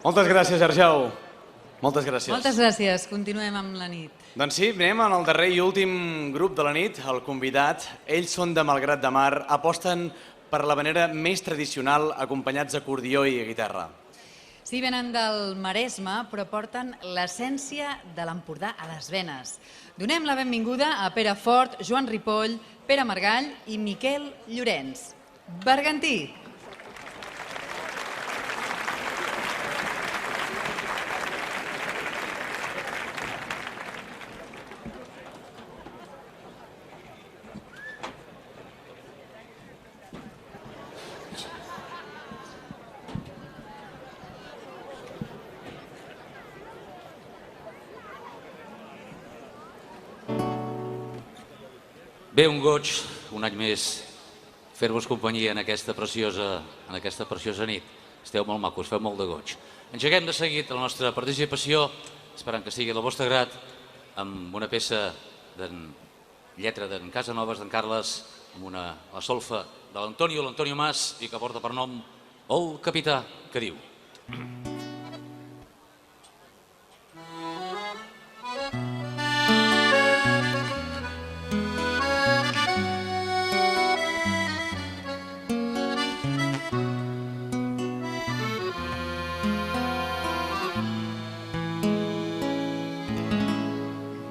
Moltes gràcies, Arjau. Moltes gràcies. Moltes gràcies. Continuem amb la nit. Doncs sí, anem al darrer i últim grup de la nit, el convidat. Ells són de Malgrat de Mar, aposten per la vanera més tradicional acompanyats d'acordió i guitarra. Sí, venen del Maresme, però porten l'essència de l'Empordà a les venes. Donem la benvinguda a Pere Fort, Joan Ripoll, Pere Margall i Miquel Llorenç. Bergantí! Bé, un goig, un any més, fer-vos companyia en aquesta preciosa nit. Esteu molt macos, feu molt de goig. Engeguem de seguit la nostra participació, esperant que sigui del vostre grat, amb una peça de lletra d'en Casanovas, d'en Carles, amb la solfa de l'Antonio Mas, i que porta per nom El Capità, que diu: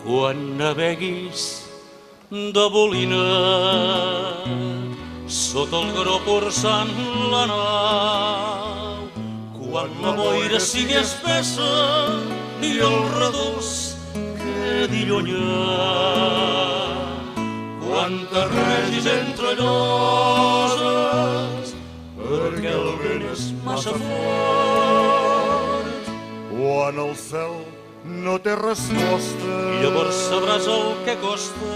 Quan naveguis de bolina sota el gro porçant la nau, quan la boira sigui espessa i el redós quedi llunyà, quan terregis entre lloses perquè el vent és massa fort, Quan el cel no té resposta, llavors sabràs el que costa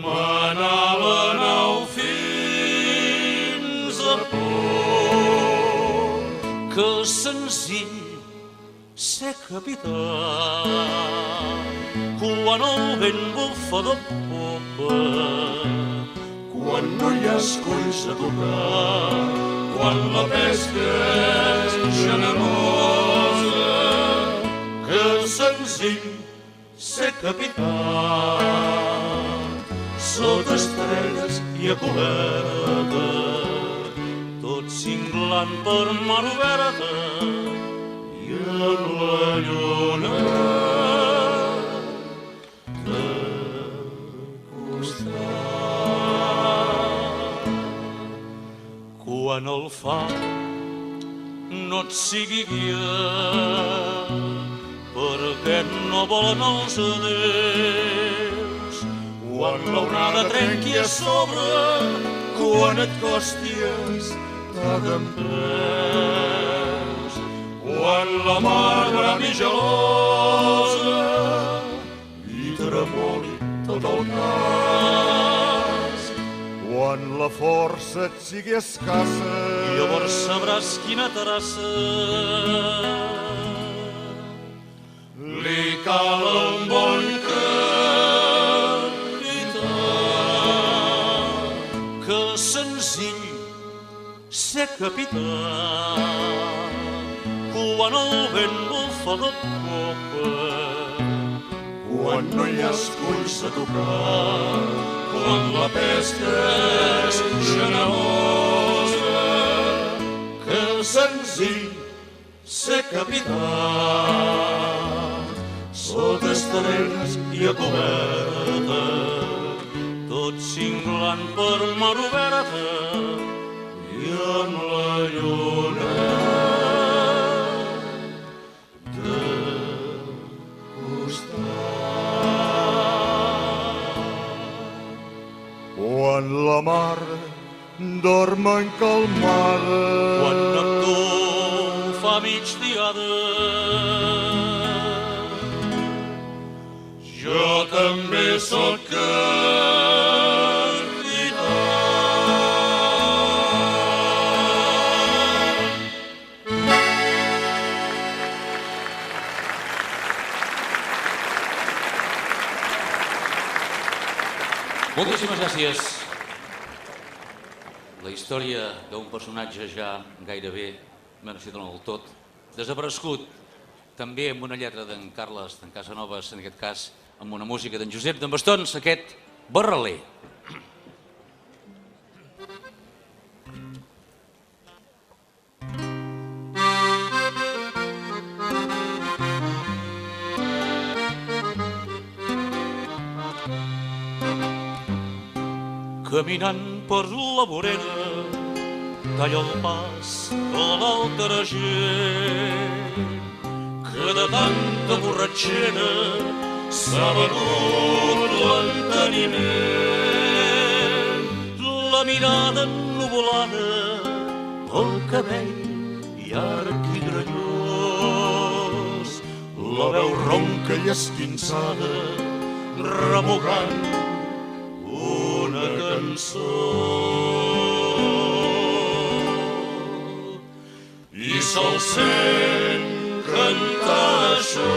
manar la nau fins a port. Que senzill ser capità quan el vent bufa de popa, quan no hi ha esculls a tocar, quan la pesca és generosa. Que senzill ser capità sota estrelles i a coberta, tot cinglant per mar oberta i en la lluna et sigui guia, perquè no volen els adeus. Quan l'onada trenqui a sobre, quan et costi estar dempeus. Quan la mar brami gelosa i tremoli tot el nas. Quan la força et sigui escassa, llavors sabràs quina terrassa li cal un bon capità, que senzill ser capità. Quan el vent bufa de popa, quan no hi ha esculls a tocar, quan la pesca és generosa, que senzill ser capità. Sota estrelles i a coberta, tot cinglant per mar oberta i amb la lluna de costat. quan la mar dorm encalmada, quan Neptú fa migdiada, jo també sóc capità. Moltíssimes gràcies. La història d'un personatge ja gairebé, bueno, si no del tot, desaparegut, també amb una lletra d'en Carles, d'en Casanovas, en aquest cas, amb una música d'en Josep d'en Bastons, aquest Barraler. Caminant per la vorera, talla el pas a l'altra gent, que de tanta borratxera s'ha venut l'enteniment. La mirada ennuvolada, el cabell llarg i granyós, la veu ronca i esquinçada, remugant una cançó. I se'l sent cantar això.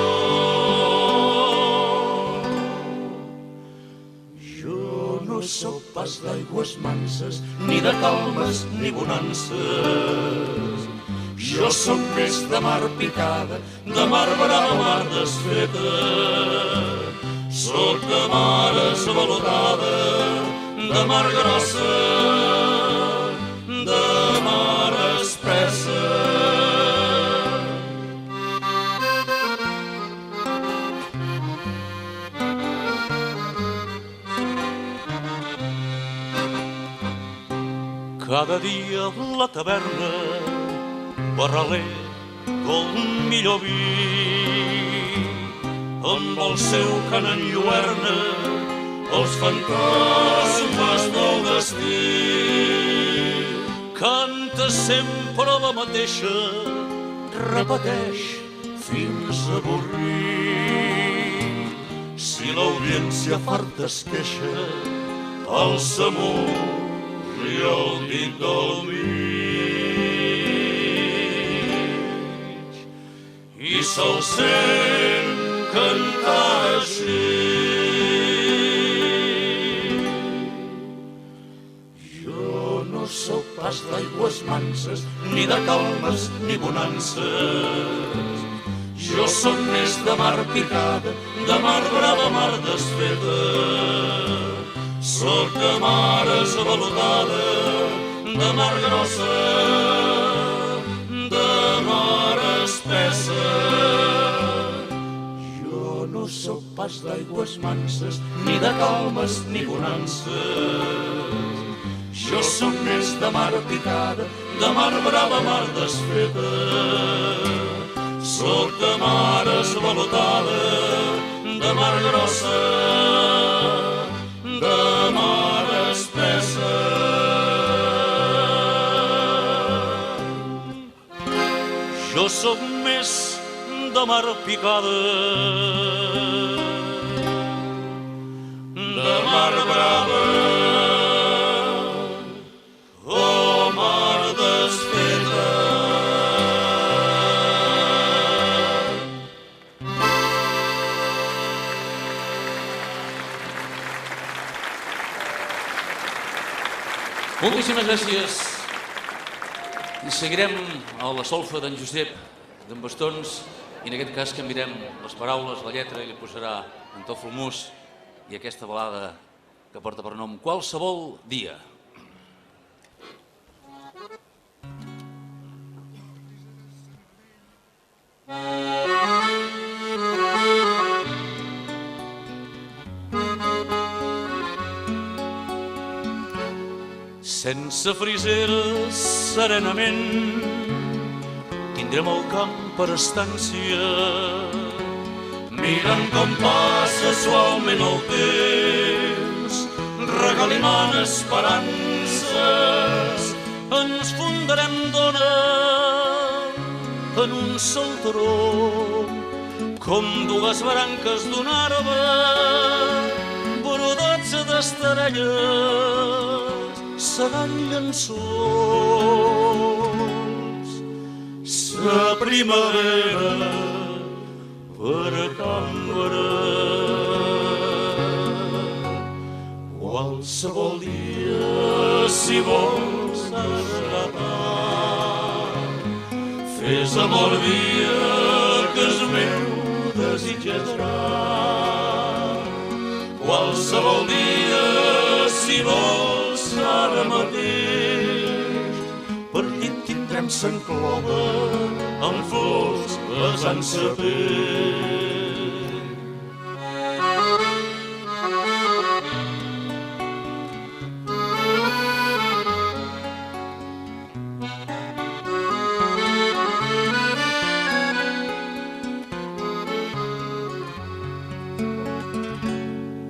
Jo no sóc pas d'aigües manses, ni de calmes ni bonances. Jo sóc més de mar picada, de mar brava, mar desfeta. Sóc de mar esvalotada, de mar grossa, de mar espessa. Cada dia a la taverna, Barraler, el millor vi, amb el seu cant enlluerna els fantasmes del destí. Canta sempre la mateixa, repeteix fins a avorrir. Si l'audiència farta es queixa, alça amunt i el dit del mig. I se'l sent cantar així. Jo no sóc pas d'aigües manses, ni de calmes ni bonances. Jo sóc més de mar picada, de mar brava, mar desfeta. Sóc de mar esvalotada, de mar grossa, de mar espessa. No sóc pas d'aigües manses, ni de calmes ni bonances. Jo som més de mar picada, de mar brava, mar desfeta. Soc de mar esvalotada, de mar grossa, de mar espessa. Jo soc més de mar picada, de mar brava, o mar desfeta. Moltíssimes gràcies. I seguirem a la solfa d'en Josep d'en Bastons i en aquest cas canviarem les paraules, la lletra i li posarà en Tòfol Mus i aquesta balada que porta per nom Qualsevol dia. Sense friseres, serenament, tindrem el camp per estància, mirant com passa suaument el temps, regalimant esperances, ens fundarem d'ona en un saltaró, com dues branques d'un arbre, brodats d'estrelles, seran llençols. Sa primavera per cambra, qualsevol dia, si vols agradar, fes amor dia que el meu desitjarà. Qualsevol dia, si vols ara mateix, per ti tindrem Sant Clova amb flors besant sa pell.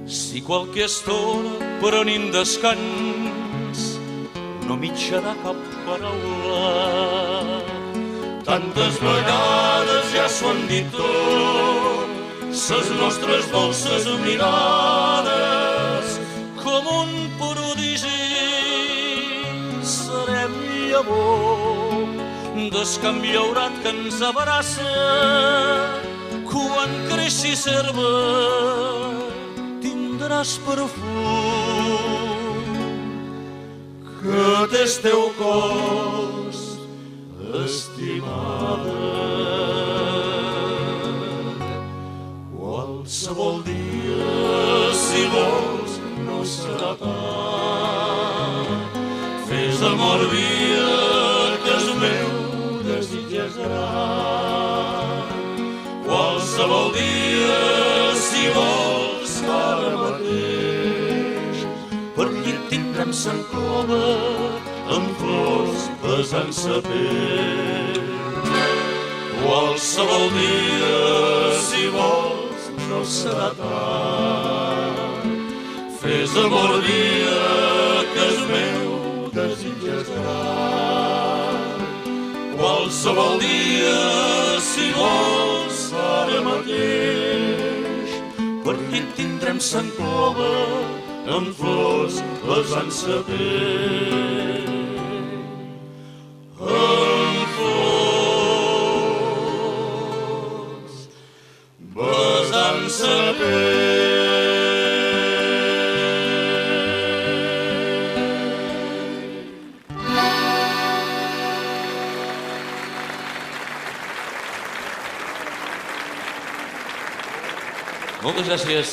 Si qualque estona prenim descans no mitjarà cap paraula. Tantes vegades ja s'ho han dit tot, ses nostres dolces mirades, com un prodigi serem llavor del camp llaurat que ens abraça. Quan creixi serva tindràs perfum que des teu cos, estimada. Qualsevol dia, si vols, no serà tard. Fes amor via que el meu desitjarà. Qualsevol dia, si vols, ara mateix, per llit tindrem Sant Clova amb flors besant sa pell. Qualsevol dia, si vols, no serà tard. Fes amor dia que el meu desitjarà. Qualsevol dia, si vols, ara mateix, per llit tindrem Sant Clova amb flors besant sa pell. Amb flors besant sa pell. Moltes gràcies.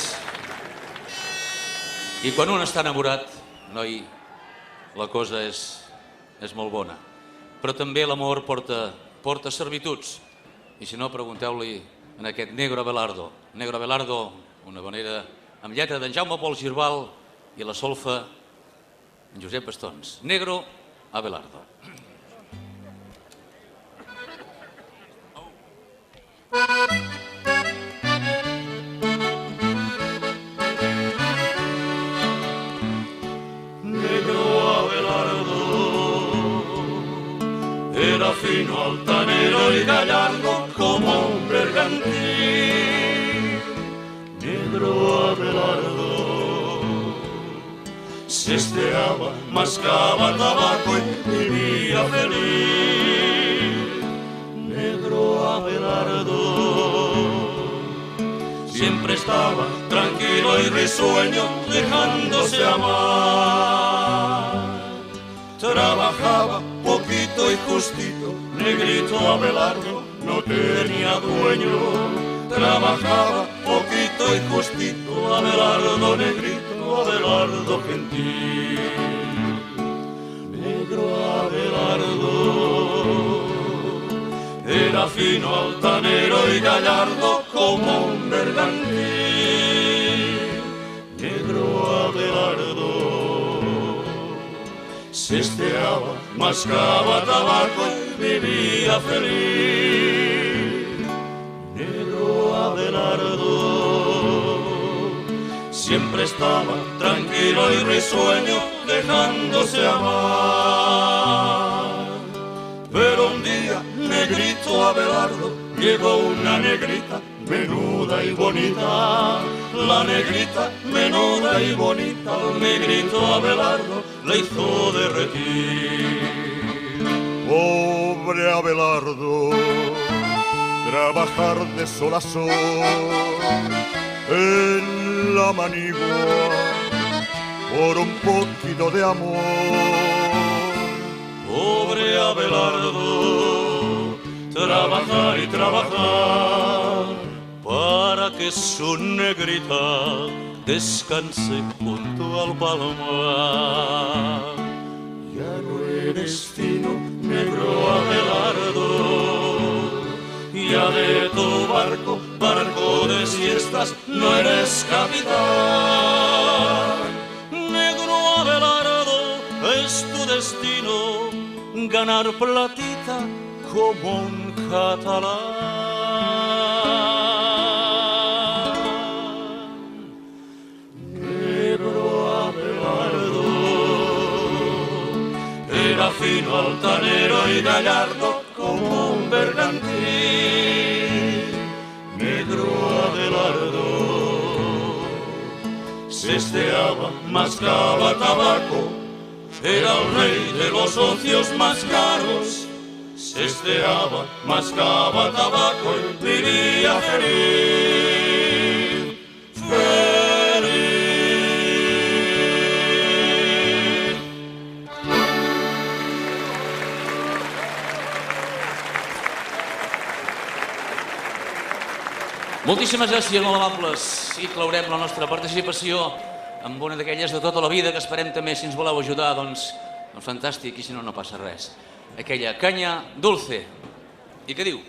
I quan un està enamorat, noi, la cosa és molt bona. Però també l'amor porta servituds. I si no, pregunteu-li en aquest Negro Abelardo. Negro Abelardo, una habanera amb lletra d'en Jaume Pol Girbal i la solfa en Josep Bastons, Negro Abelardo. Era fino, altanero y gallardo como un bergantín. Negro Abelardo sesteaba, mascaba tabaco y vivía feliz. Negro Abelardo siempre estaba tranquilo y risueño, dejándose amar. Trabajaba poquito y justito, negrito Abelardo no tenía dueño. Trabajaba poquito y justito, Abelardo negrito, Abelardo gentil. Negro Abelardo era fino, altanero y gallardo como un bergantín. Negro Abelardo sesteaba, mascaba tabaco y vivía feliz. Negro Abelardo siempre estaba tranquilo y risueño, dejándose amar. Pero un día, negrito Abelardo, llegó una negrita menuda y bonita. La negrita menuda y bonita, el negrito Abelardo le hizo derretir. Pobre Abelardo, trabajar de sol a sol en la manigua por un poquito de amor. Pobre Abelardo, trabajar y trabajar para que su negrita descanse junto al palmar. Ya no eres fino, negro Abelardo, ya de tu barco, barco de siestas, no eres capitán. Negro Abelardo, es tu destino ganar platita como un catalán. Era fino, altanero y gallardo como un bergantín. Negro Abelardo sesteaba, mascaba tabaco, era el rey de los ocios más caros. Sesteaba, mascaba tabaco y vivía feliz. Moltíssimes gràcies, molt amables, i claurem la nostra participació amb una d'aquelles de tota la vida que esperem també, si ens voleu ajudar, doncs fantàstic, i si no, no passa res. Aquella canya dulce. I què diu?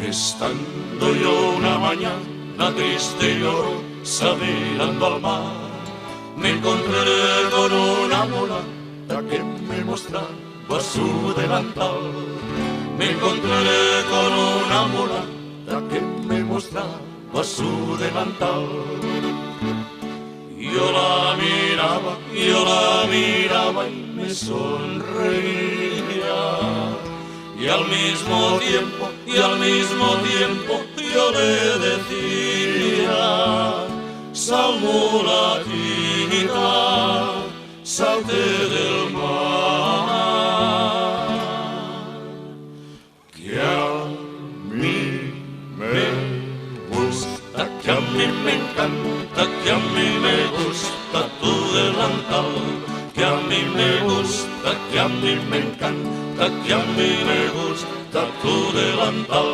Estando yo una mañana triste y llorosa mirando al mar, me encontré con una mulata que me mostraba su delantal. Me encontré con una mulata que me mostraba su delantal. Yo la miraba y me sonreía. Y al mismo tiempo yo le decía: sal mulatita, salte del mar, que a mí me gusta, que a mí me encanta, que a mí me gusta tu delantal, que a mí me gusta, que a mí me encanta, que a mí me gusta tu delantal.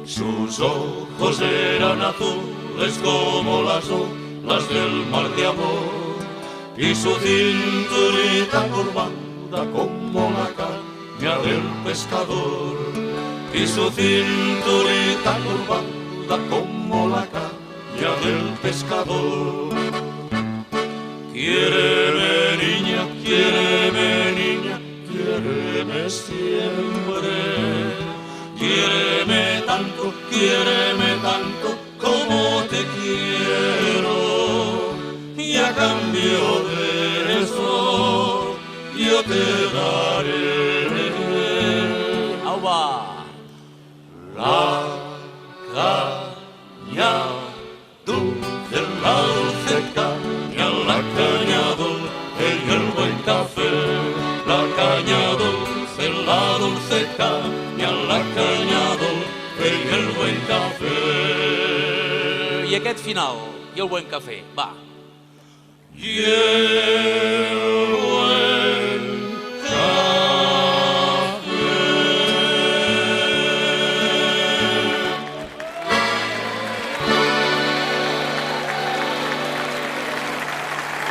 Sus ojos eran azules como las olas del mar de amor, y su cinturita curvada como la caña del pescador, y su cinturita curvada como la caña del pescador. Quiéreme niña, quiéreme siempre, quiéreme tanto como te quiero, y a cambio de eso yo te daré la caña dulce, la dulce caña, la caña dulce y el buen café, la caña dulce, la dulce caña, la caña dulce y el buen café. I aquest final, i el buen cafè, va. Y el buen café.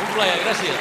Un plaer, gràcies.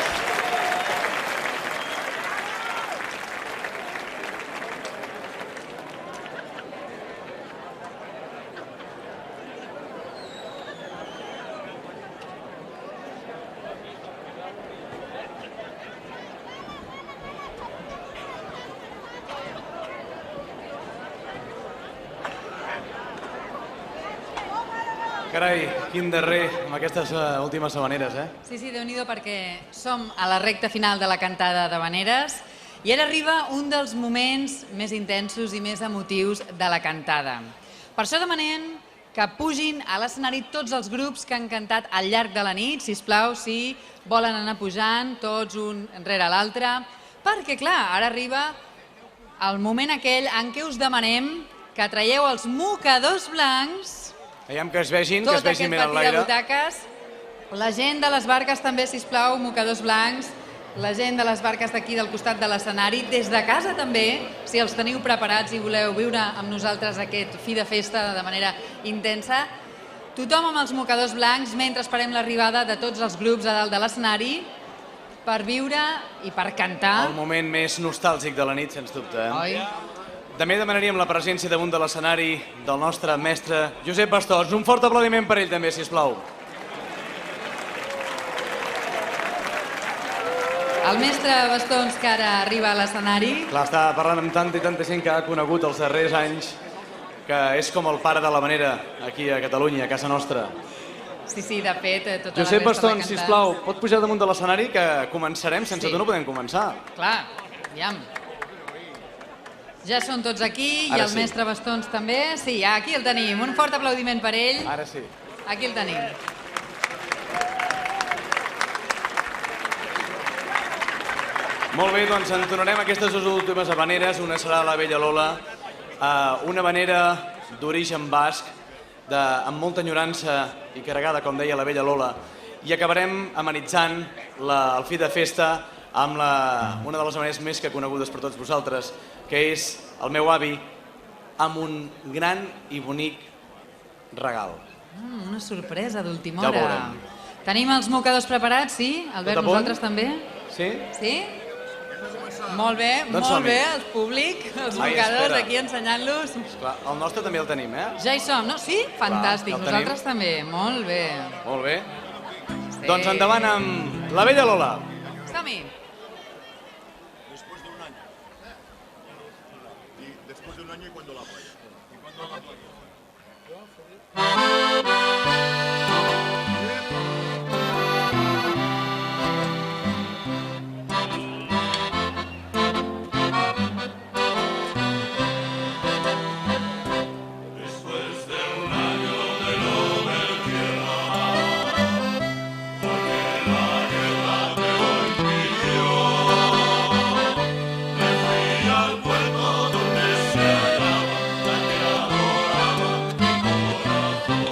Carai, quin darrer amb aquestes últimes habaneres, eh? Sí, Déu-n'hi-do, perquè som a la recta final de la cantada d'Havaneres i ara arriba un dels moments més intensos i més emotius de la cantada. Per això demanem que pugin a l'escenari tots els grups que han cantat al llarg de la nit, sisplau, si volen anar pujant tots un rere l'altre, perquè, clar, ara arriba el moment aquell en què us demanem que traieu els mocadors blancs. Veiem que es vegin Tot aquest ben patí de enlaire. butaques. La gent de les barques també, sisplau, mocadors blancs. La gent de les barques d'aquí del costat de l'escenari. Des de casa també, si els teniu preparats i voleu viure amb nosaltres aquest fi de festa de manera intensa. Tothom amb els mocadors blancs mentre esperem l'arribada de tots els grups a dalt de l'escenari per viure i per cantar. El moment més nostàlgic de la nit, sens dubte. Oi? També demanaríem la presència damunt de l'escenari del nostre mestre Josep Bastons. Un fort aplaudiment per ell també, sisplau. El mestre Bastons, que ara arriba a l'escenari. Clar, està parlant amb tanta i tanta gent que ha conegut els darrers anys, que és com el pare de l'havanera aquí a Catalunya, a casa nostra. Sí, de fet, tota la Josep resta de Bastons, cantants. sisplau, pot pujar damunt de l'escenari que començarem? Sense tu no podem començar. Clar, aviam. Ja són tots aquí, i Ara el sí. mestre Bastons també. Sí, aquí el tenim. Un fort aplaudiment per ell. Ara sí. Aquí el tenim. Molt bé, doncs entonarem aquestes dues últimes habaneres. Una serà la Vella Lola, una habanera d'origen basc, amb molta enyorança i carregada, com deia la Vella Lola. I acabarem amenitzant el fi de festa amb una de les habaneres més que conegudes per tots vosaltres, que és el meu avi, amb un gran i bonic regal. Una sorpresa d'última Ja ho hora. veurem. Tenim els mocadors preparats, sí? Albert, Tot a punt? nosaltres també? Sí? Sí? Molt bé, Doncs molt som-hi. bé, el públic, els Ai, mocadors espera. aquí ensenyant-los. Clar, el nostre també el tenim, eh? Ja hi som, no? Sí? Fantàstic, ja el tenim. nosaltres també. Molt bé. Molt bé. Sí. Doncs endavant amb la Vella Lola. Som-hi. Después de un año y cuando la playa. Después de un año de no ver tierra, porque la guerra me lo impidió, me fui al puerto donde se hallaba la que adoraba mi corazón.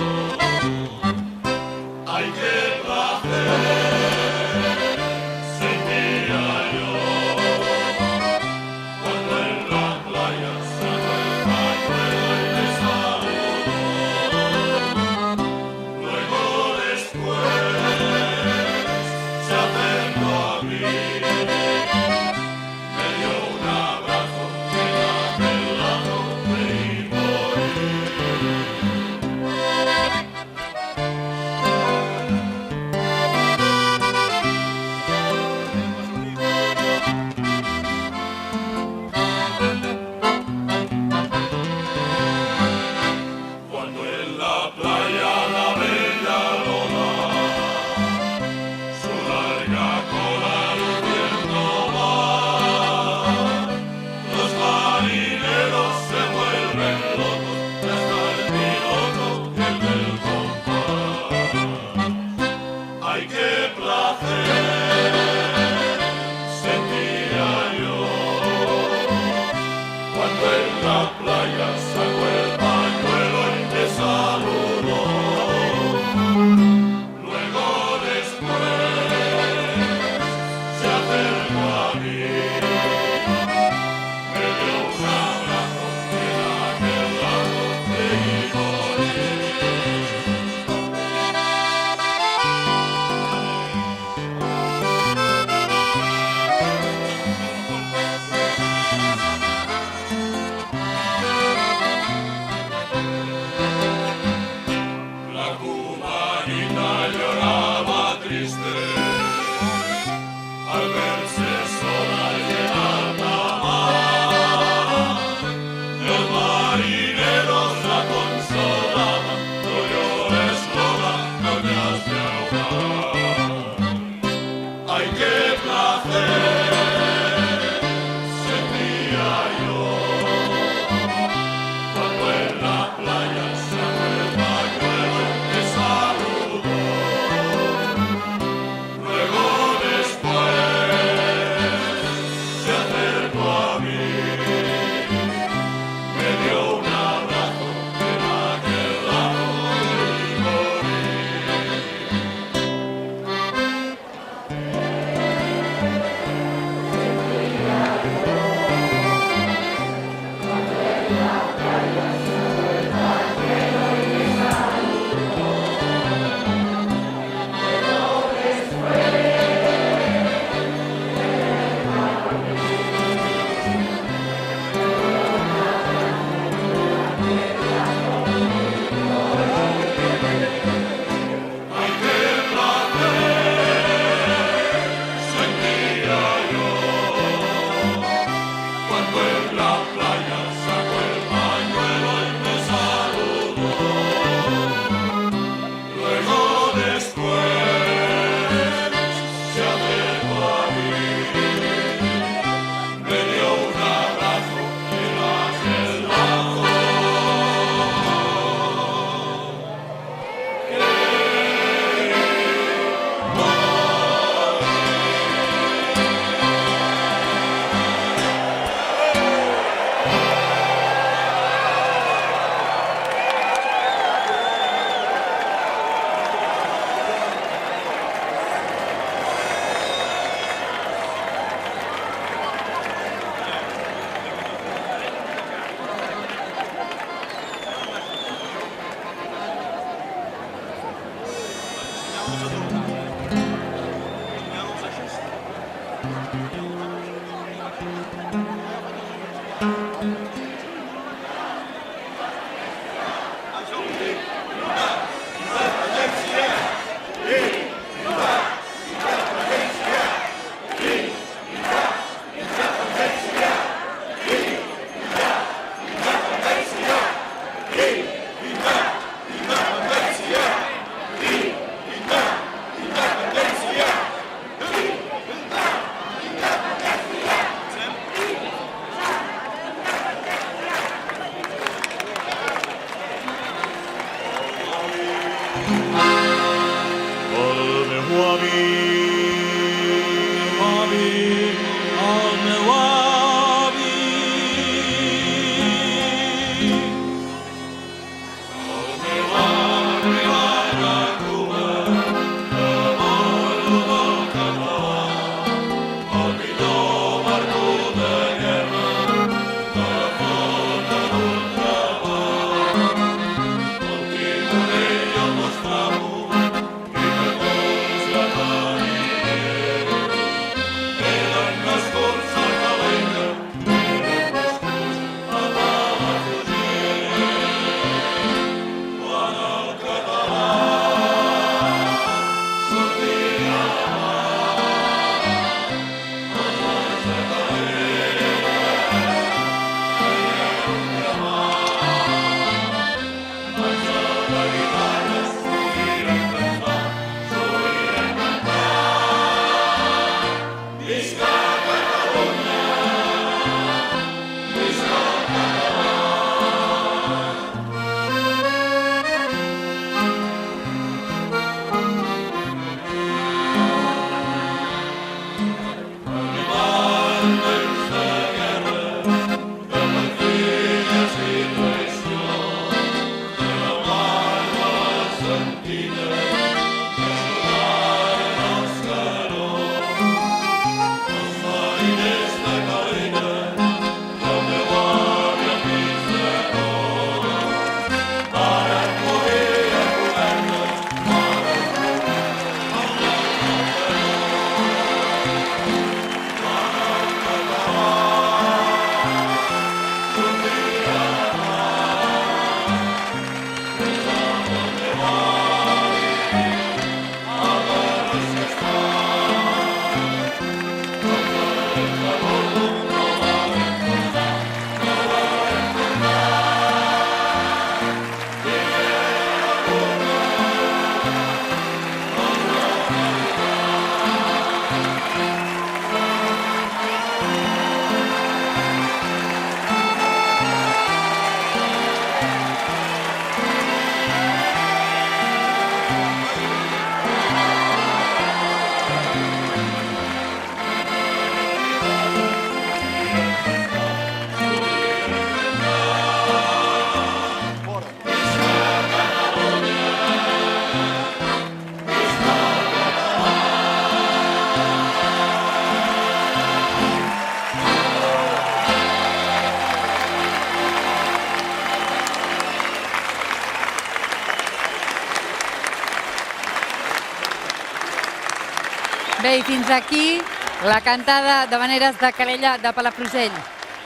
Bé, i fins aquí la cantada d'havaneres de Calella de Palafrugell.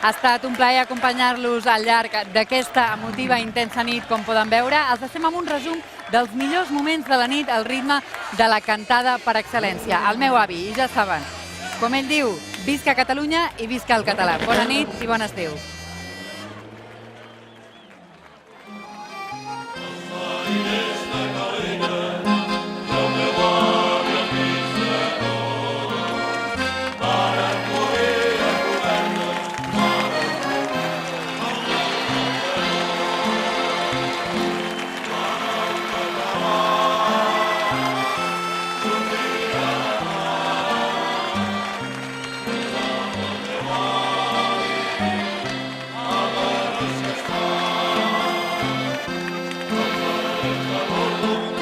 Ha estat un plaer acompanyar-los al llarg d'aquesta emotiva i intensa nit, com poden veure. Els deixem amb un resum dels millors moments de la nit al ritme de la cantada per excel·lència. El meu avi, i ja saben, com ell diu, visca Catalunya i visca el català. Bona nit i bon estiu. Oh,